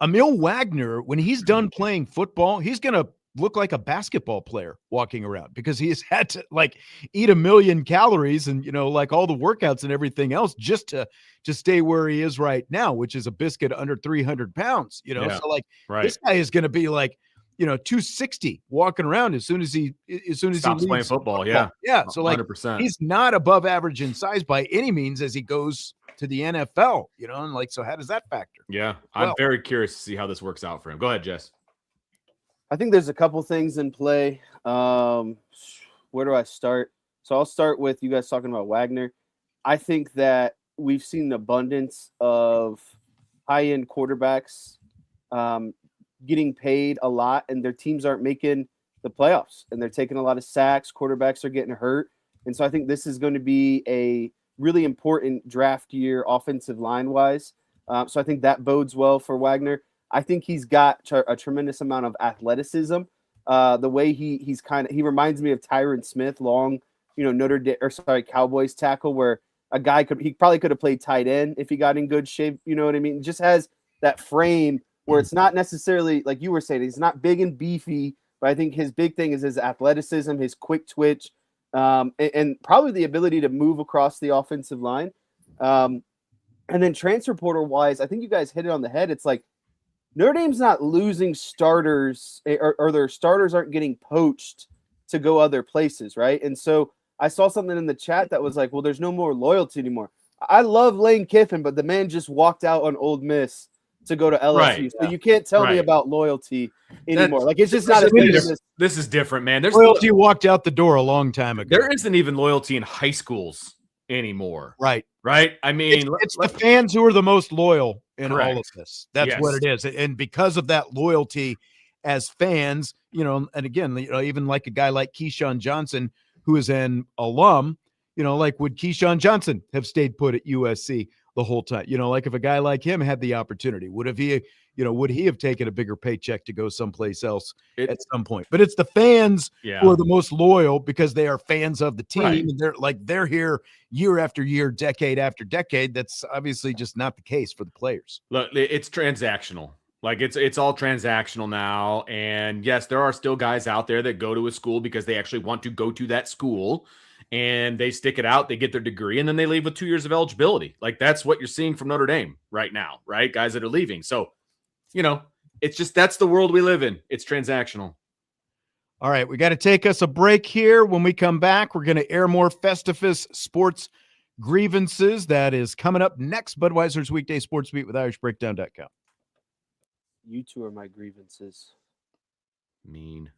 Emil Wagner, when he's done playing football, he's going to look like a basketball player walking around because he has had to like eat 1 million calories and, like all the workouts and everything else just to stay where he is right now, which is a biscuit under 300 pounds, So like this guy is going to be like, 260 walking around as soon as he stops playing football. Yeah. So like 100%. He's not above average in size by any means as he goes to the NFL, and like, so how does that factor? Yeah. I'm very curious to see how this works out for him. Go ahead, Jess. I think there's a couple things in play. Where do I start? So I'll start with you guys talking about Wagner. I think that we've seen an abundance of high-end quarterbacks getting paid a lot, and their teams aren't making the playoffs, and they're taking a lot of sacks. Quarterbacks are getting hurt. And so I think this is going to be a really important draft year offensive line-wise. So I think that bodes well for Wagner. I think he's got a tremendous amount of athleticism. The way he reminds me of Tyron Smith, long, Cowboys tackle, where a guy he probably could have played tight end if he got in good shape. You know what I mean? Just has that frame where it's not necessarily like you were saying, he's not big and beefy, but I think his big thing is his athleticism, his quick twitch, and probably the ability to move across the offensive line. And then transfer portal wise, I think you guys hit it on the head. It's like Notre Dame's not losing starters or their starters aren't getting poached to go other places, right? And so I saw something in the chat that was like, well, there's no more loyalty anymore. I love Lane Kiffin, but the man just walked out on Ole Miss to go to LSU. Right. So you can't tell me about loyalty anymore. Like it's just not as big as this is different, man. There's loyalty walked out the door a long time ago. There isn't even loyalty in high schools anymore. Right. I mean, it's the fans who are the most loyal in all of this. That's what it is. And because of that loyalty as fans, and again, even like a guy like Keyshawn Johnson, who is an alum, like would Keyshawn Johnson have stayed put at USC? the whole time. Like if a guy like him had the opportunity, would he have taken a bigger paycheck to go someplace else at some point? But it's the fans who are the most loyal because they are fans of the team. Right. And they're here year after year, decade after decade. That's obviously just not the case for the players. Look, it's transactional. Like it's all transactional now. And yes, there are still guys out there that go to a school because they actually want to go to that school, and they stick it out, they get their degree, and then they leave with 2 years of eligibility. Like that's what you're seeing from Notre Dame right now, right? Guys that are leaving. So, it's just, that's the world we live in. It's transactional. All right, we got to take us a break here. When we come back, we're going to air more Festivus sports grievances. That is coming up next. Budweiser's Weekday Sports Beat with IrishBreakdown.com. You two are my grievances. Mean.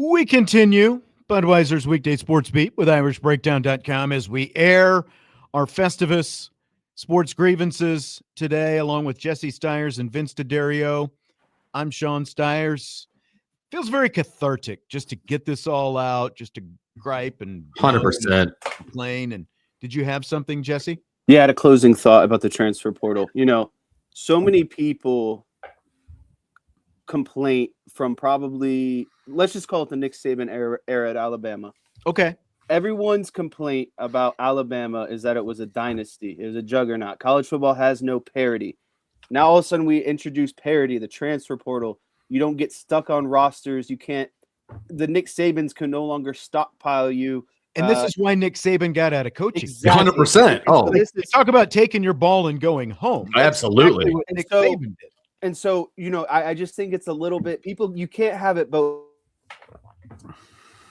We continue Budweiser's Weekday Sports Beat with IrishBreakdown.com as we air our Festivus Sports Grievances today, along with Jesse Stires and Vince DeDario. I'm Sean Stires. Feels very cathartic just to get this all out, just to gripe and 100% complain. And did you have something, Jesse? Yeah, I had a closing thought about the transfer portal. So many people complaint from probably, let's just call it the Nick Saban era at Alabama. Okay. Everyone's complaint about Alabama is that it was a dynasty. It was a juggernaut. College football has no parity. Now, all of a sudden, we introduce parity, the transfer portal. You don't get stuck on rosters. You can't – the Nick Sabans can no longer stockpile you. And this is why Nick Saban got out of coaching. Exactly. 100%. Oh, like, talk about taking your ball and going home. Absolutely. Exactly what Nick Saban did. And so, I just think it's a little bit – people – you can't have it both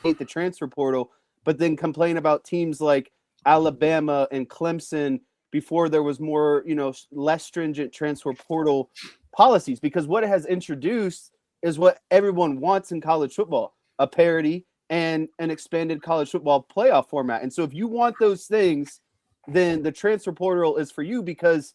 hate the transfer portal, but then complain about teams like Alabama and Clemson before there was more, less stringent transfer portal policies. Because what it has introduced is what everyone wants in college football, a parity and an expanded college football playoff format. And so if you want those things, then the transfer portal is for you because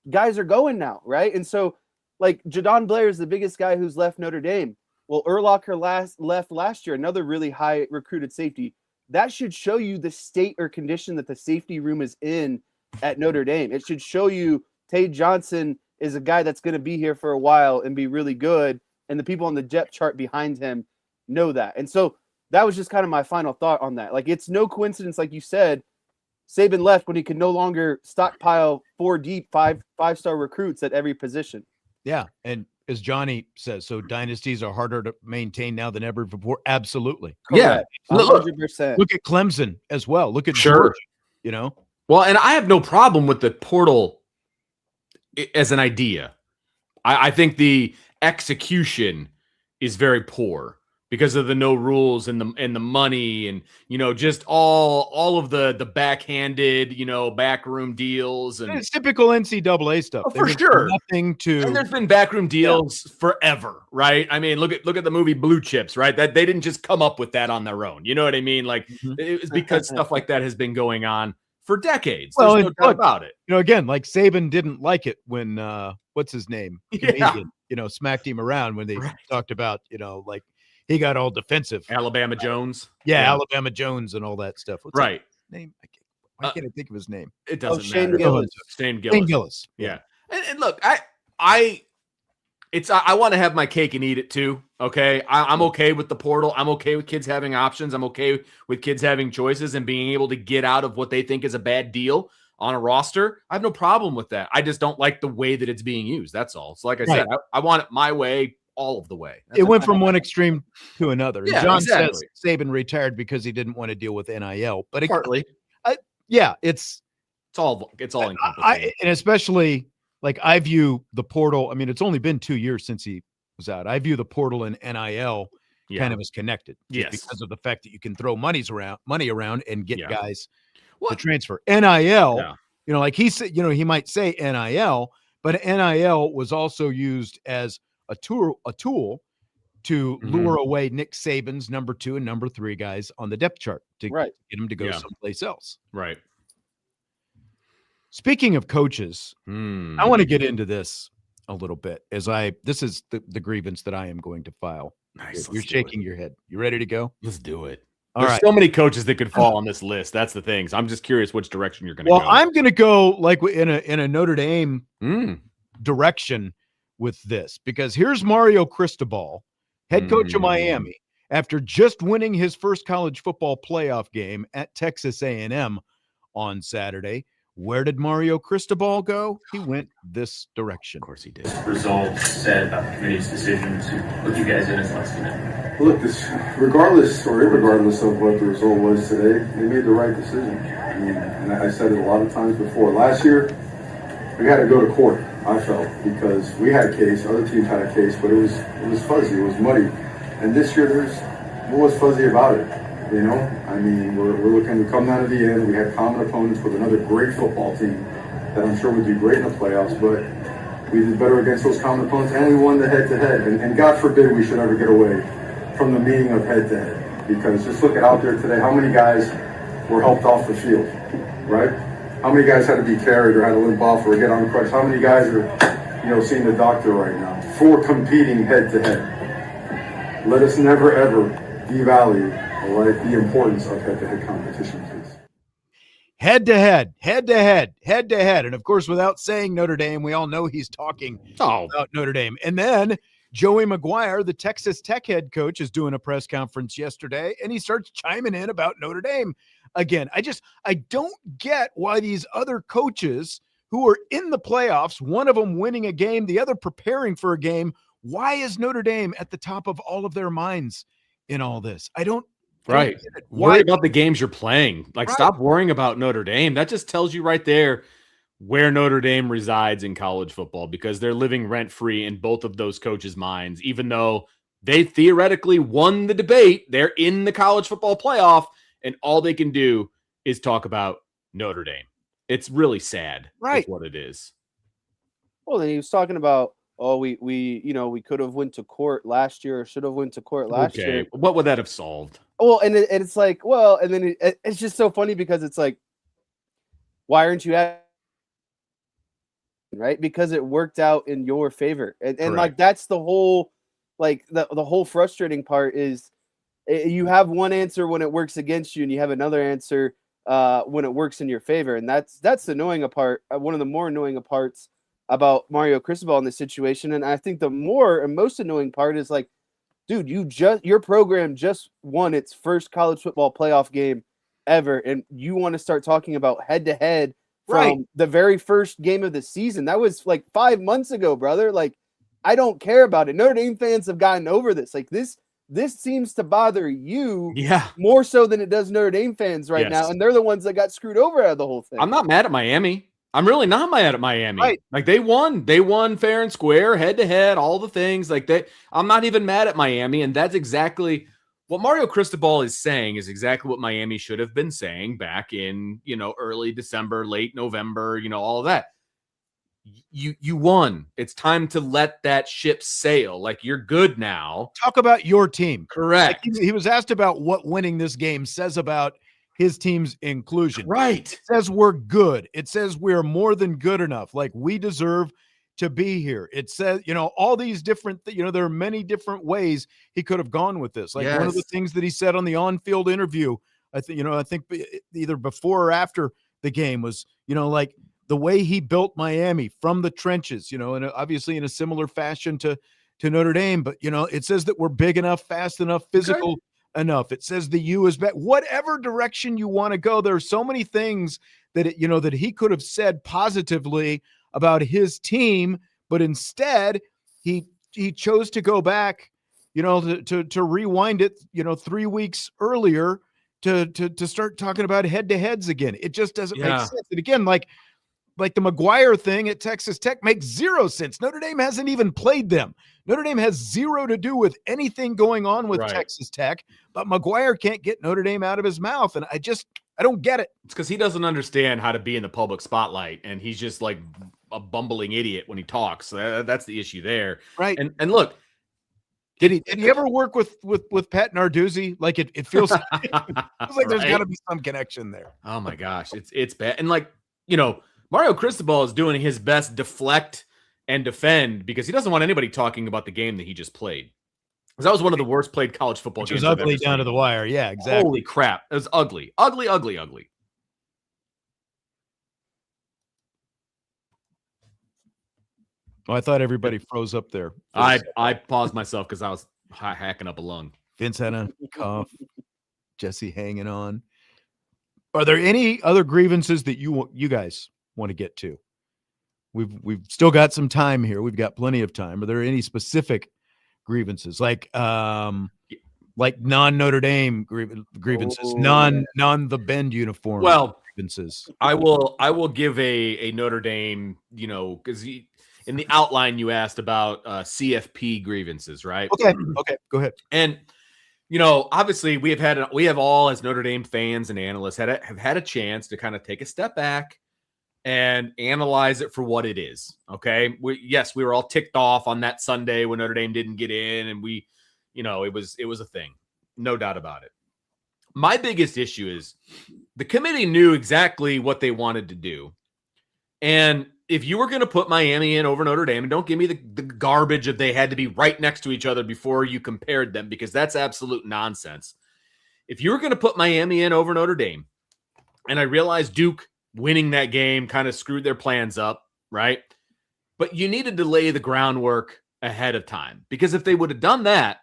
guys are going now, right? And so, like, Jadon Blair is the biggest guy who's left Notre Dame. Well, Urlacher left last year, another really high recruited safety. That should show you the state or condition that the safety room is in at Notre Dame. It should show you Tay Johnson is a guy that's going to be here for a while and be really good, and the people on the depth chart behind him know that. And so that was just kind of my final thought on that. Like, it's no coincidence, like you said, Saban left when he could no longer stockpile 4 deep, five-star recruits at every position. Yeah, and as Johnny says, so dynasties are harder to maintain now than ever before. Absolutely. Correct. Yeah. 100%. Look at Clemson as well. Look at Sure. Georgia, Well, and I have no problem with the portal as an idea. I think the execution is very poor because of the no rules and the money and just all of the backhanded backroom deals and it's typical NCAA stuff. Oh, for sure. Nothing to and there's been backroom deals forever, right? I mean, look at the movie Blue Chips, right? That they didn't just come up with that on their own. You know what I mean? Like it was because stuff like that has been going on for decades. Well, there's no doubt about it. Again, like Saban didn't like it when what's his name? Comedian, smacked him around when they talked about, like he got all defensive. Alabama Jones. Yeah, Alabama Jones and all that stuff. What's his name? Why can't I think of his name? It doesn't Shane matter. Gillis. Shane Gillis. Shane Gillis. Yeah. And look, I want to have my cake and eat it too. Okay. I'm okay with the portal. I'm okay with kids having options. I'm okay with kids having choices and being able to get out of what they think is a bad deal on a roster. I have no problem with that. I just don't like the way that it's being used. That's all. So like I said, I want it my way all of the way. It went from one extreme to another. Yeah, John exactly. says Saban retired because he didn't want to deal with NIL. But partly. It's all encompassing. And especially like I view the portal. I mean, it's only been 2 years since he was out. I view the portal and NIL kind of as connected. Yes. Because of the fact that you can throw money around and get guys to What? transfer. NIL, like he said, he might say NIL, but NIL was also used as a tool to lure away Nick Saban's number 2 and number 3 guys on the depth chart to get him to go someplace else. Right. Speaking of coaches, I want to get into this a little bit this is the grievance that I am going to file. Nice. You're shaking your head. You ready to go? Let's do it. All There's right. so many coaches that could fall on this list. That's the thing. So I'm just curious which direction you're going to go. Well, I'm going to go like in a Notre Dame direction with this because here's Mario Cristobal, head coach of Miami, after just winning his first college football playoff game at Texas A&M on Saturday. Where did Mario Cristobal go? He went this direction. Of course he did. Results said about the committee's decision to look you guys in as less than that. Look, regardless of what the result was today, they made the right decision. I mean, and I said it a lot of times before. Last year, we had to go to court, I felt, because we had a case, other teams had a case, but it was fuzzy, it was muddy. And this year, what was fuzzy about it? I mean, we're looking to come down to the end. We had common opponents with another great football team that I'm sure would do great in the playoffs, but we did better against those common opponents, and we won the head-to-head. And God forbid we should ever get away from the meaning of head-to-head, because just look at out there today, how many guys were helped off the field, right? How many guys had to be carried or had to limp off or get on crutch? How many guys are, seeing the doctor right now for competing head to head? Let us never ever devalue, all right, the importance of head to head competition, please. Head to head, head to head, head to head. And of course, without saying Notre Dame, we all know he's talking about Notre Dame. And then Joey McGuire, the Texas Tech head coach, is doing a press conference yesterday, and he starts chiming in about Notre Dame again. I don't get why these other coaches who are in the playoffs, one of them winning a game, the other preparing for a game, why is Notre Dame at the top of all of their minds in all this? I don't Right. Worry about the games you're playing. Like, Right. Stop worrying about Notre Dame. That just tells you right there where Notre Dame resides in college football, because they're living rent-free in both of those coaches' minds. Even though they theoretically won the debate, they're in the college football playoff, and all they can do is talk about Notre Dame. It's really sad. Right. That's what it is. Well, then he was talking about, we could have went to court last year, or should have went to court last year. What would that have solved? Well, and it's like, well, and then it's just so funny because it's like, why aren't you at, right? Because it worked out in your favor, and like that's the whole, like the whole frustrating part is you have one answer when it works against you, and you have another answer when it works in your favor, and that's the annoying part. One of the more annoying parts about Mario Cristobal in this situation, and I think the more and most annoying part is like, dude, your program just won its first college football playoff game ever, and you want to start talking about head to head from the very first game of the season. That was like 5 months ago, brother. Like, I don't care about it. Notre Dame fans have gotten over this. Like, this seems to bother you more so than it does Notre Dame fans right now, and they're the ones that got screwed over out of the whole thing. I'm not mad at Miami. I'm really not mad at Miami. Right. Like, they won fair and square, head to head, all the things like that. I'm not even mad at Miami. And that's exactly what Mario Cristobal is saying, is exactly what Miami should have been saying back in, early December, late November, all of that. You won. It's time to let that ship sail. Like, you're good now. Talk about your team. Correct. Like, he was asked about what winning this game says about his team's inclusion. Right. It says we're good. It says we're more than good enough. Like, we deserve to be here. It says, all these different, there are many different ways he could have gone with this. Like, one of the things that he said on the on-field interview, I think either before or after the game was, like the way he built Miami from the trenches, and obviously in a similar fashion to Notre Dame, but it says that we're big enough, fast enough, physical enough. It says the U is back. Whatever direction you want to go, there are so many things that that he could have said positively about his team, but instead he chose to go back, to rewind it, 3 weeks earlier to start talking about head-to-heads again. It just doesn't make sense. And again, like the McGuire thing at Texas Tech makes zero sense. Notre Dame hasn't even played them. Notre Dame has zero to do with anything going on with Texas Tech, but McGuire can't get Notre Dame out of his mouth. And I don't get it. It's because he doesn't understand how to be in the public spotlight, and he's just like a bumbling idiot when he talks. So that's the issue there. Right. And look, did he ever work with Pat Narduzzi? Like, it feels, like there's got to be some connection there. Oh my gosh, it's bad. And like, Mario Cristobal is doing his best deflect and defend, because he doesn't want anybody talking about the game that he just played. Because that was one of the worst played college football games. It was ugly down to the wire. Yeah, exactly. Holy crap. It was ugly. Ugly, ugly, ugly. Oh, I thought everybody froze up there. I paused myself because I was hacking up a lung. Vince had a cough. Jesse hanging on. Are there any other grievances that you guys want to get to? We've still got some time here. We've got plenty of time. Are there any specific grievances, like non-Notre Dame grievances, non the Bend uniform grievances? I will give a Notre Dame, because in the outline you asked about CFP grievances, right? Okay, go ahead. And obviously we have all, as Notre Dame fans and analysts, have had a chance to kind of take a step back and analyze it for what it is. Okay. We were all ticked off on that Sunday when Notre Dame didn't get in, and it was a thing. No doubt about it. My biggest issue is the committee knew exactly what they wanted to do. And if you were going to put Miami in over Notre Dame, and don't give me the garbage that they had to be right next to each other before you compared them, because that's absolute nonsense. If you were going to put Miami in over Notre Dame, and I realize Duke winning that game kind of screwed their plans up, right? But you needed to lay the groundwork ahead of time, because if they would have done that,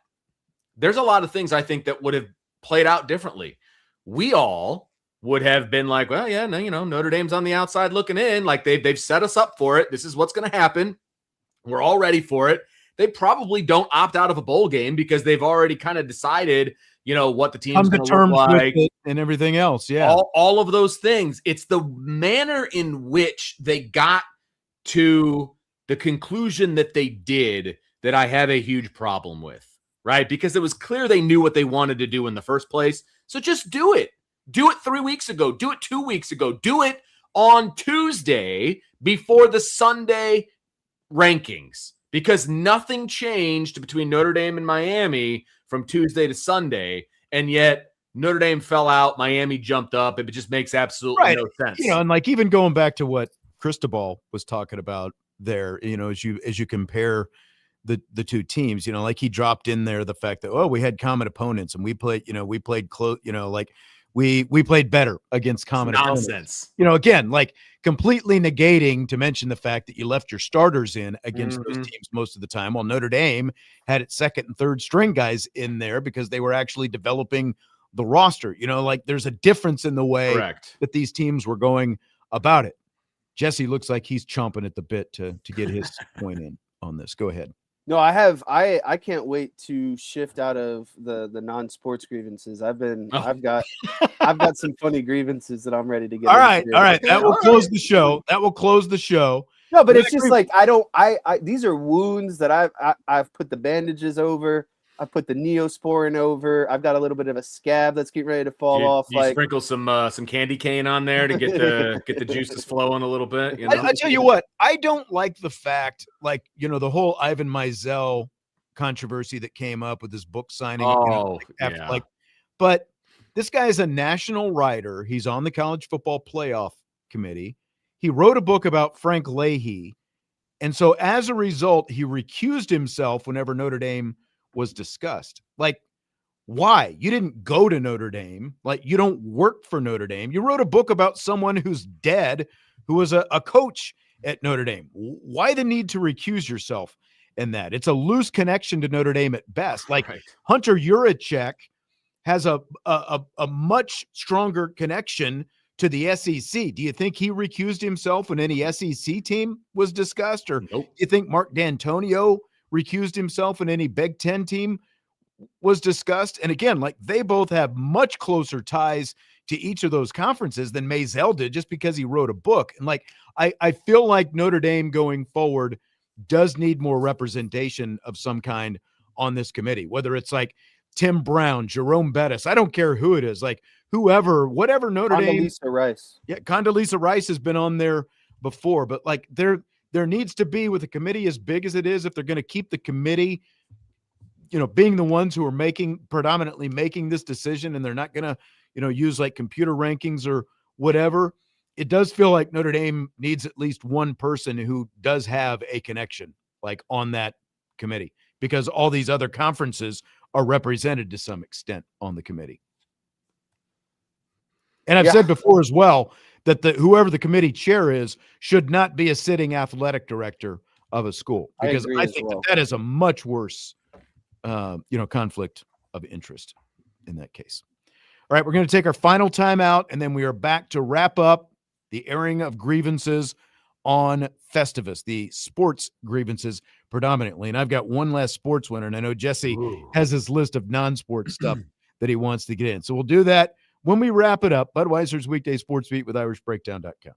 there's a lot of things I think that would have played out differently. We all would have been like, well, yeah, no, Notre Dame's on the outside looking in. Like they've set us up for it. This is what's going to happen. We're all ready for it. They probably don't opt out of a bowl game because they've already kind of decided, what the team's going to look like and everything else. Yeah. All of those things. It's the manner in which they got to the conclusion that they did that I have a huge problem with, right? Because it was clear they knew what they wanted to do in the first place. So just do it. Do it 3 weeks ago. Do it 2 weeks ago. Do it on Tuesday before the Sunday rankings, because nothing changed between Notre Dame and Miami from Tuesday to Sunday. And yet Notre Dame fell out. Miami jumped up. It just makes absolutely no sense. And like even going back to what Cristobal was talking about there, as you compare the two teams, like he dropped in there the fact that, we had common opponents and we played close, like we played better against common opponents. Again, like completely negating to mention the fact that you left your starters in against those teams most of the time, while Notre Dame had its second and third string guys in there because they were actually developing the roster. Like there's a difference in the way that these teams were going about it. Jesse looks like he's chomping at the bit to get his point in on this. Go ahead. No, I can't wait to shift out of the non-sports grievances. I've got some funny grievances that I'm ready to get. All right. That will close the show. No, but it's just like I these are wounds that I've put the bandages over. I put the Neosporin over. I've got a little bit of a scab that's getting ready to fall off. You sprinkle some candy cane on there to get the juices flowing a little bit. I tell you what, I don't like the fact, the whole Ivan Mizell controversy that came up with his book signing. But this guy is a national writer. He's on the college football playoff committee. He wrote a book about Frank Leahy, and so as a result, he recused himself whenever Notre Dame was discussed. Like, why? You didn't go to Notre Dame. Like, you don't work for Notre Dame. You wrote a book about someone who's dead, who was a coach at Notre Dame. Why the need to recuse yourself in that? It's a loose connection to Notre Dame at best. Like Hunter Yurachek has a much stronger connection to the SEC. Do you think he recused himself when any SEC team was discussed? Or do you think Mark D'Antonio recused himself when any Big Ten team was discussed? And again, like they both have much closer ties to each of those conferences than Mizell did just because he wrote a book. And like, I feel like Notre Dame going forward does need more representation of some kind on this committee, whether it's like Tim Brown, Jerome Bettis, I don't care who it is, like whatever Notre Dame. Condoleezza Rice. Yeah, Condoleezza Rice has been on there before, but like there needs to be, with a committee as big as it is, if they're going to keep the committee, being the ones who are predominantly making this decision, and they're not going to, use like computer rankings or whatever, it does feel like Notre Dame needs at least one person who does have a connection, like on that committee, because all these other conferences are represented to some extent on the committee. And I've said before as well that whoever the committee chair is should not be a sitting athletic director of a school, because I think that is a much worse, conflict of interest in that case. All right, we're going to take our final timeout, and then we are back to wrap up the airing of grievances on Festivus, the sports grievances predominantly. And I've got one last sports winner, and I know Jesse has his list of non-sports stuff that he wants to get in. So we'll do that when we wrap it up. Budweiser's Weekday Sports Beat with IrishBreakdown.com.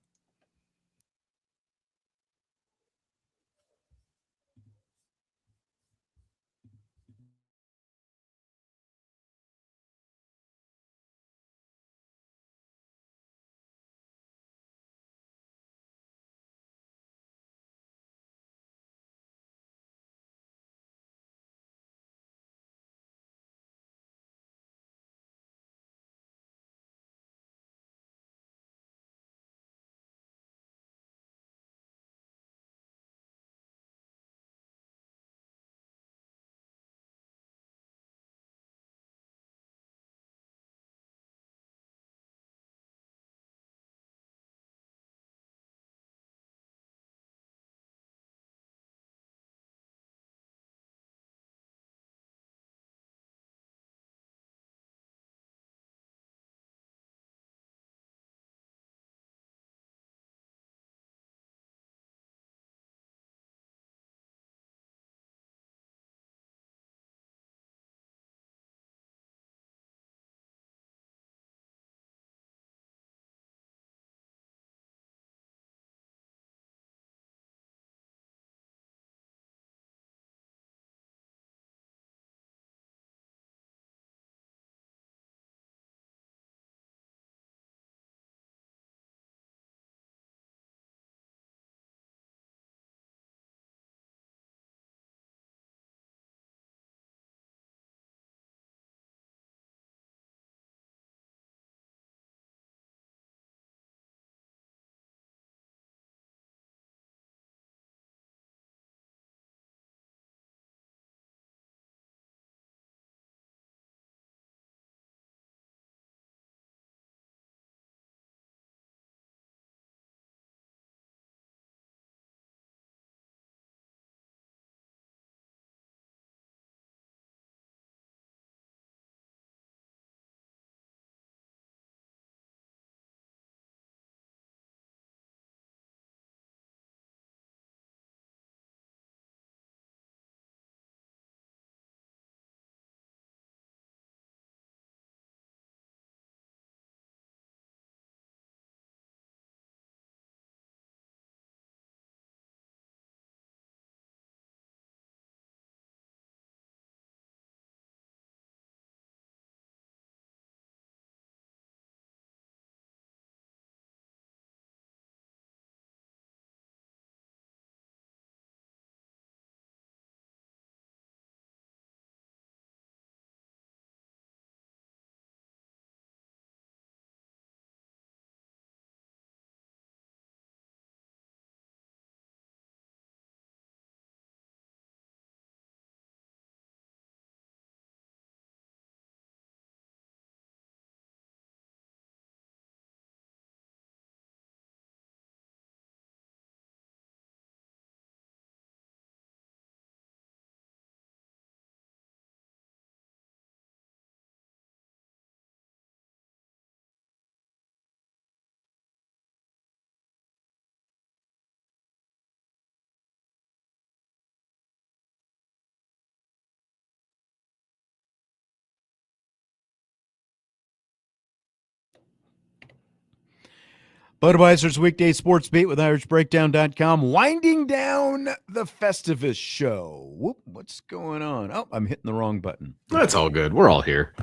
Budweiser's Weekday Sportsbeat with IrishBreakdown.com, winding down the Festivus show. Whoop, what's going on? Oh, I'm hitting the wrong button. That's all good. We're all here.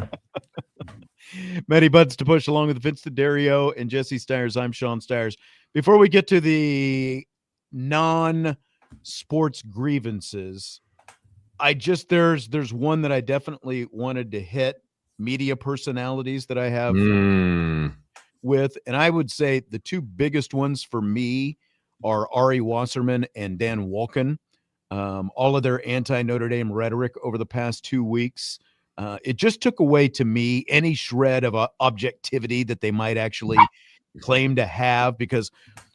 Many buttons to push along with Vince DeDario and Jesse Stires. I'm Sean Stires. Before we get to the non-sports grievances, there's one that I definitely wanted to hit. Media personalities that I have with, and I would say the two biggest ones for me are Ari Wasserman and Dan Wolken. All of their anti-Notre Dame rhetoric over the past 2 weeks, it just took away to me any shred of objectivity that they might actually claim to have, because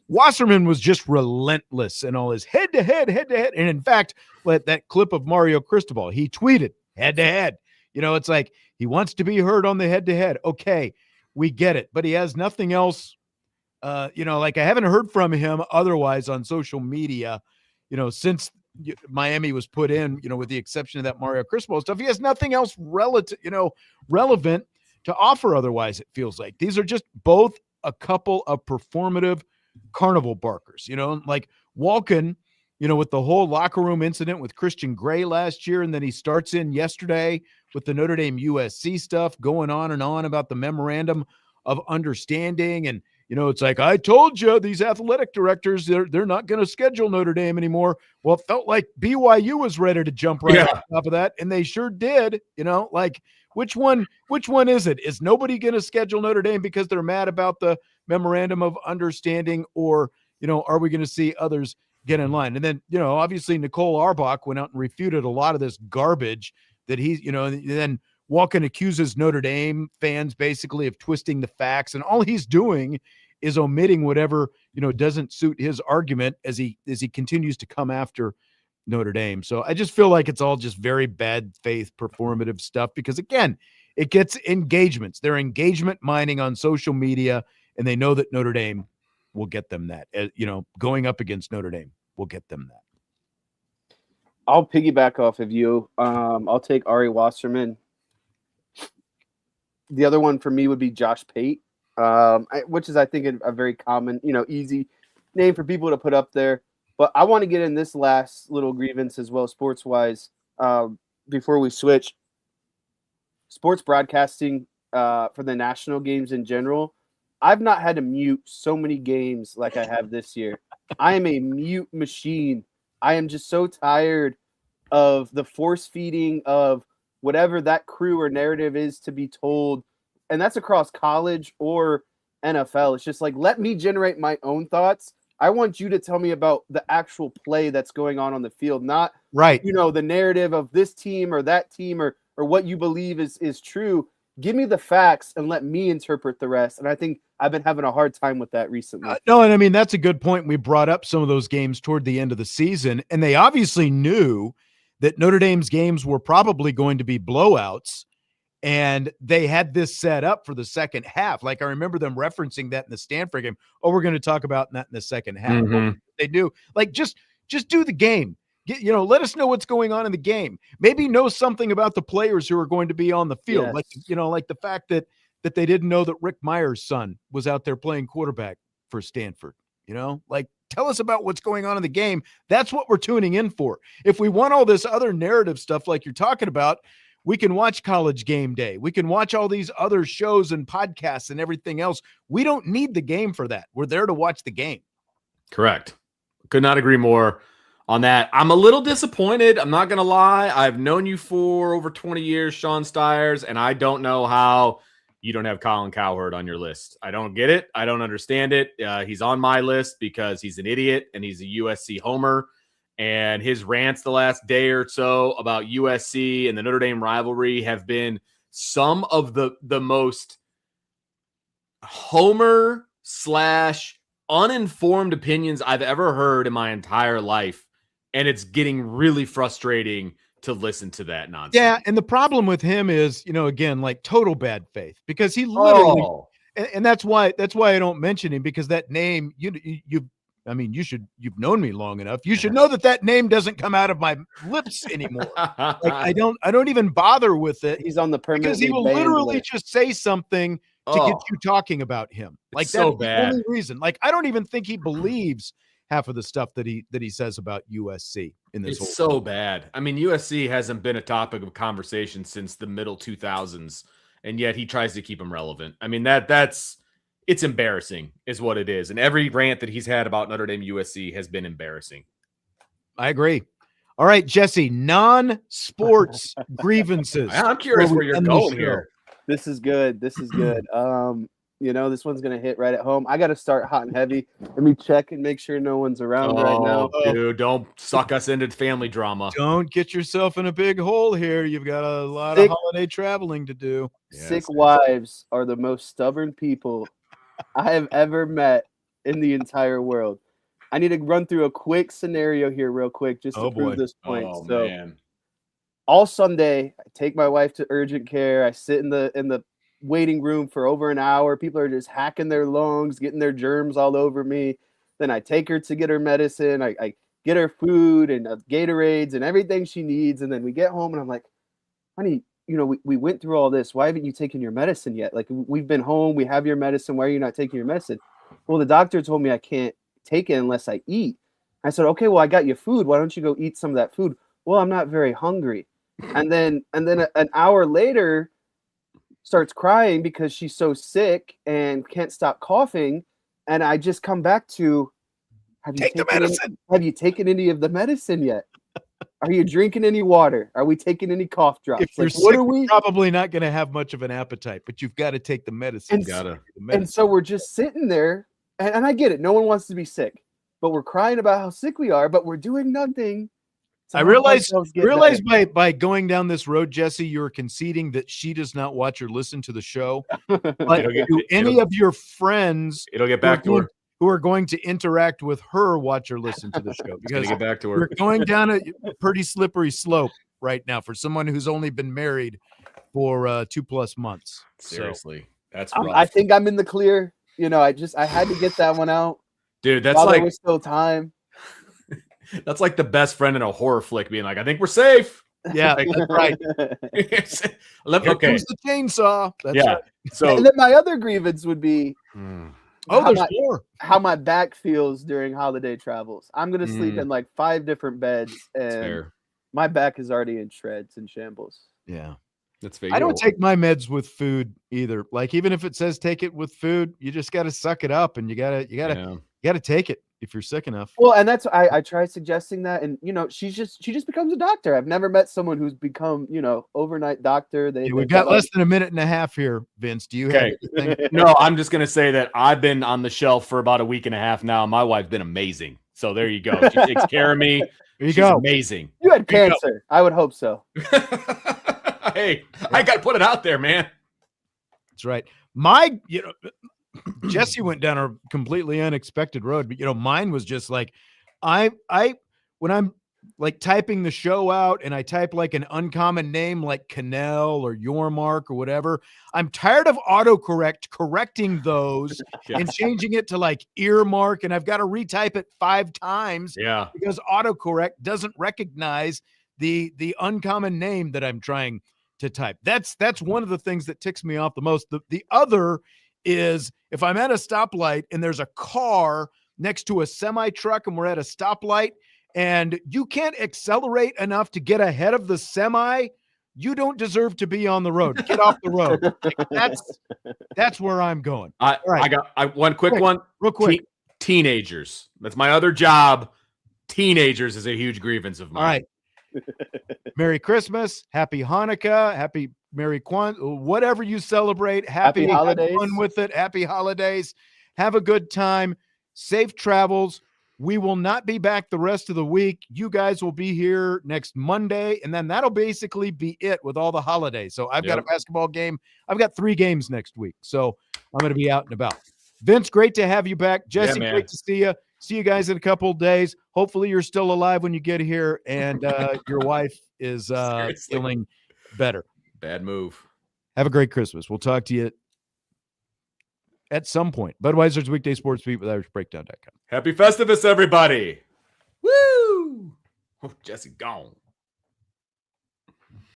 Wasserman was just relentless in all his head-to-head. And in fact, that clip of Mario Cristobal, he tweeted head-to-head. It's like he wants to be heard on the head-to-head. Okay, we get it. But he has nothing else. I haven't heard from him otherwise on social media, since Miami was put in, with the exception of that Mario Cristobal stuff. He has nothing else relevant to offer otherwise, it feels like. These are just both a couple of performative carnival barkers, like Wolken, with the whole locker room incident with Christian Gray last year. And then he starts in yesterday with the Notre Dame USC stuff, going on and on about the memorandum of understanding. And, it's like, I told you, these athletic directors, they're not going to schedule Notre Dame anymore. Well, it felt like BYU was ready to jump right on top of that. And they sure did, like, which one is it? Is nobody going to schedule Notre Dame because they're mad about the memorandum of understanding, or, are we going to see others get in line? And then, obviously Nicole Auerbach went out and refuted a lot of this garbage that he's, and then Wolken accuses Notre Dame fans basically of twisting the facts, and all he's doing is omitting whatever, doesn't suit his argument as he continues to come after Notre Dame. So I just feel like it's all just very bad faith performative stuff, because again, it gets engagements. They're engagement mining on social media, and they know that Notre Dame will get them that. Going up against Notre Dame will get them that. I'll piggyback off of you. I'll take Ari Wasserman. The other one for me would be Josh Pate, which is, I think, a very common, easy name for people to put up there. But I want to get in this last little grievance as well, sports-wise, before we switch. Sports broadcasting for the national games in general, I've not had to mute so many games like I have this year. I am a mute machine. I am just so tired of the force feeding of whatever that crew or narrative is to be told. And that's across college or NFL. It's just like, let me generate my own thoughts. I want you to tell me about the actual play that's going on the field, not right. The narrative of this team or that team or what you believe is true. Give me the facts and let me interpret the rest. And I think I've been having a hard time with that recently. No, and I mean, that's a good point. We brought up some of those games toward the end of the season, and they obviously knew that Notre Dame's games were probably going to be blowouts, and they had this set up for the second half. Like, I remember them referencing that in the Stanford game. Oh, we're going to talk about that in the second half. Mm-hmm. They do. Like, just do the game. Let us know what's going on in the game. Maybe know something about the players who are going to be on the field. Yes. Like the fact that they didn't know that Rick Meyer's son was out there playing quarterback for Stanford. Like, tell us about what's going on in the game. That's what we're tuning in for. If we want all this other narrative stuff like you're talking about, we can watch College Game Day. We can watch all these other shows and podcasts and everything else. We don't need the game for that. We're there to watch the game. Correct. Could not agree more on that. I'm a little disappointed. I'm not going to lie. I've known you for over 20 years, Sean Stires, and I don't know how you don't have Colin Cowherd on your list. I don't get it. I don't understand it. He's on my list because he's an idiot and he's a USC homer. And his rants the last day or so about USC and the Notre Dame rivalry have been some of the most homer / uninformed opinions I've ever heard in my entire life. And it's getting really frustrating to listen to that nonsense. Yeah, and the problem with him is, again, like total bad faith, because he literally, and that's why I don't mention him, because that name, you've known me long enough. You should know that name doesn't come out of my lips anymore. Like, I don't even bother with it. He's on the permanent, because he will literally just say something to get you talking about him. Like it's that's so the bad. only reason. Like I don't even think he believes half of the stuff that he says about USC in this. It's so bad. I mean, USC hasn't been a topic of conversation since the middle 2000s, and yet he tries to keep them relevant. I mean, it's embarrassing is what it is. And every rant that he's had about Notre Dame USC has been embarrassing. I agree. All right, Jesse, non-sports grievances. I'm curious where you're going here. This is good. This is good. This one's gonna hit right at home. I got to start hot and heavy. Let me check and make sure no one's around right now. Dude, don't suck us into family drama. Don't get yourself in a big hole here. You've got a lot of holiday traveling to do. Sick wives are the most stubborn people I have ever met in the entire world. I need to run through a quick scenario here real quick just to prove this point. Man. All Sunday, I take my wife to urgent care. I sit in the waiting room for over an hour. People are just hacking their lungs, getting their germs all over me. Then I take her to get her medicine. I get her food and Gatorades and everything she needs. And then we get home and I'm like, honey, we went through all this. Why haven't you taken your medicine yet? Like we've been home. We have your medicine. Why are you not taking your medicine? Well, the doctor told me I can't take it unless I eat. I said, okay, well, I got you food. Why don't you go eat some of that food? Well, I'm not very hungry. And then an hour later starts crying because she's so sick and can't stop coughing. And I just come back to, have you taken any of the medicine yet? Are you drinking any water? Are we taking any cough drops? If you're sick, you're probably not going to have much of an appetite, but you've got to take the medicine. And so we're just sitting there, and I get it. No one wants to be sick, but we're crying about how sick we are, but we're doing nothing. I realize by going down this road, Jesse, you're conceding that she does not watch or listen to the show. But do any of your friends it'll get back to her who are going to interact with her watch or listen to the show? Because get back to her. We're going down a pretty slippery slope right now for someone who's only been married for 2+ months. Seriously, that's rough. I think I'm in the clear. I had to get that one out, dude. That's while like there was still time. That's like the best friend in a horror flick being like, I think we're safe. Yeah, like, that's right. Here comes the chainsaw. That's right. So, and then my other grievance would be, there's more. How my back feels during holiday travels. I'm gonna sleep in like 5 different beds, and my back is already in shreds and shambles. Yeah, that's fair. I don't take my meds with food either. Like even if it says take it with food, you just got to suck it up, and you gotta take it if you're sick enough. Well, and that's I try suggesting that, and she just becomes a doctor. I've never met someone who's become overnight doctor. We've got less than a minute and a half here, Vince. Do you have anything? No, I'm just gonna say that I've been on the shelf for about a week and a half now. My wife's been amazing. So there you go. She takes care of me. There you go. Amazing. You had cancer. I would hope so. Hey, I got to put it out there, man. That's right. Jesse went down a completely unexpected road, but mine was just like, when I'm like typing the show out and I type like an uncommon name like Cannell or Yormark or whatever, I'm tired of autocorrect correcting those and changing it to like earmark, and I've got to retype it 5 times. Yeah, because autocorrect doesn't recognize the uncommon name that I'm trying to type. That's one of the things that ticks me off the most. The other is if I'm at a stoplight and there's a car next to a semi truck and we're at a stoplight and you can't accelerate enough to get ahead of the semi, you don't deserve to be on the road. Get off the road. That's where I'm going. I got one quick one. Real quick. Teenagers. That's my other job. Teenagers is a huge grievance of mine. All right. Merry Christmas, Happy Hanukkah, Happy Merry Kwanzaa, whatever you celebrate. Happy holidays. Have fun with it. Happy holidays. Have a good time. Safe travels. We will not be back the rest of the week. You guys will be here next Monday, and then that'll basically be it with all the holidays. So I've got a basketball game. I've got 3 games next week, so I'm going to be out and about. Vince, great to have you back. Jesse, great to see you. See you guys in a couple of days. Hopefully you're still alive when you get here, and your wife is feeling better. Bad move. Have a great Christmas. We'll talk to you at some point. Budweiser's Weekday Sportsbeat with IrishBreakdown.com. Happy Festivus, everybody. Woo! Oh, Jesse gone.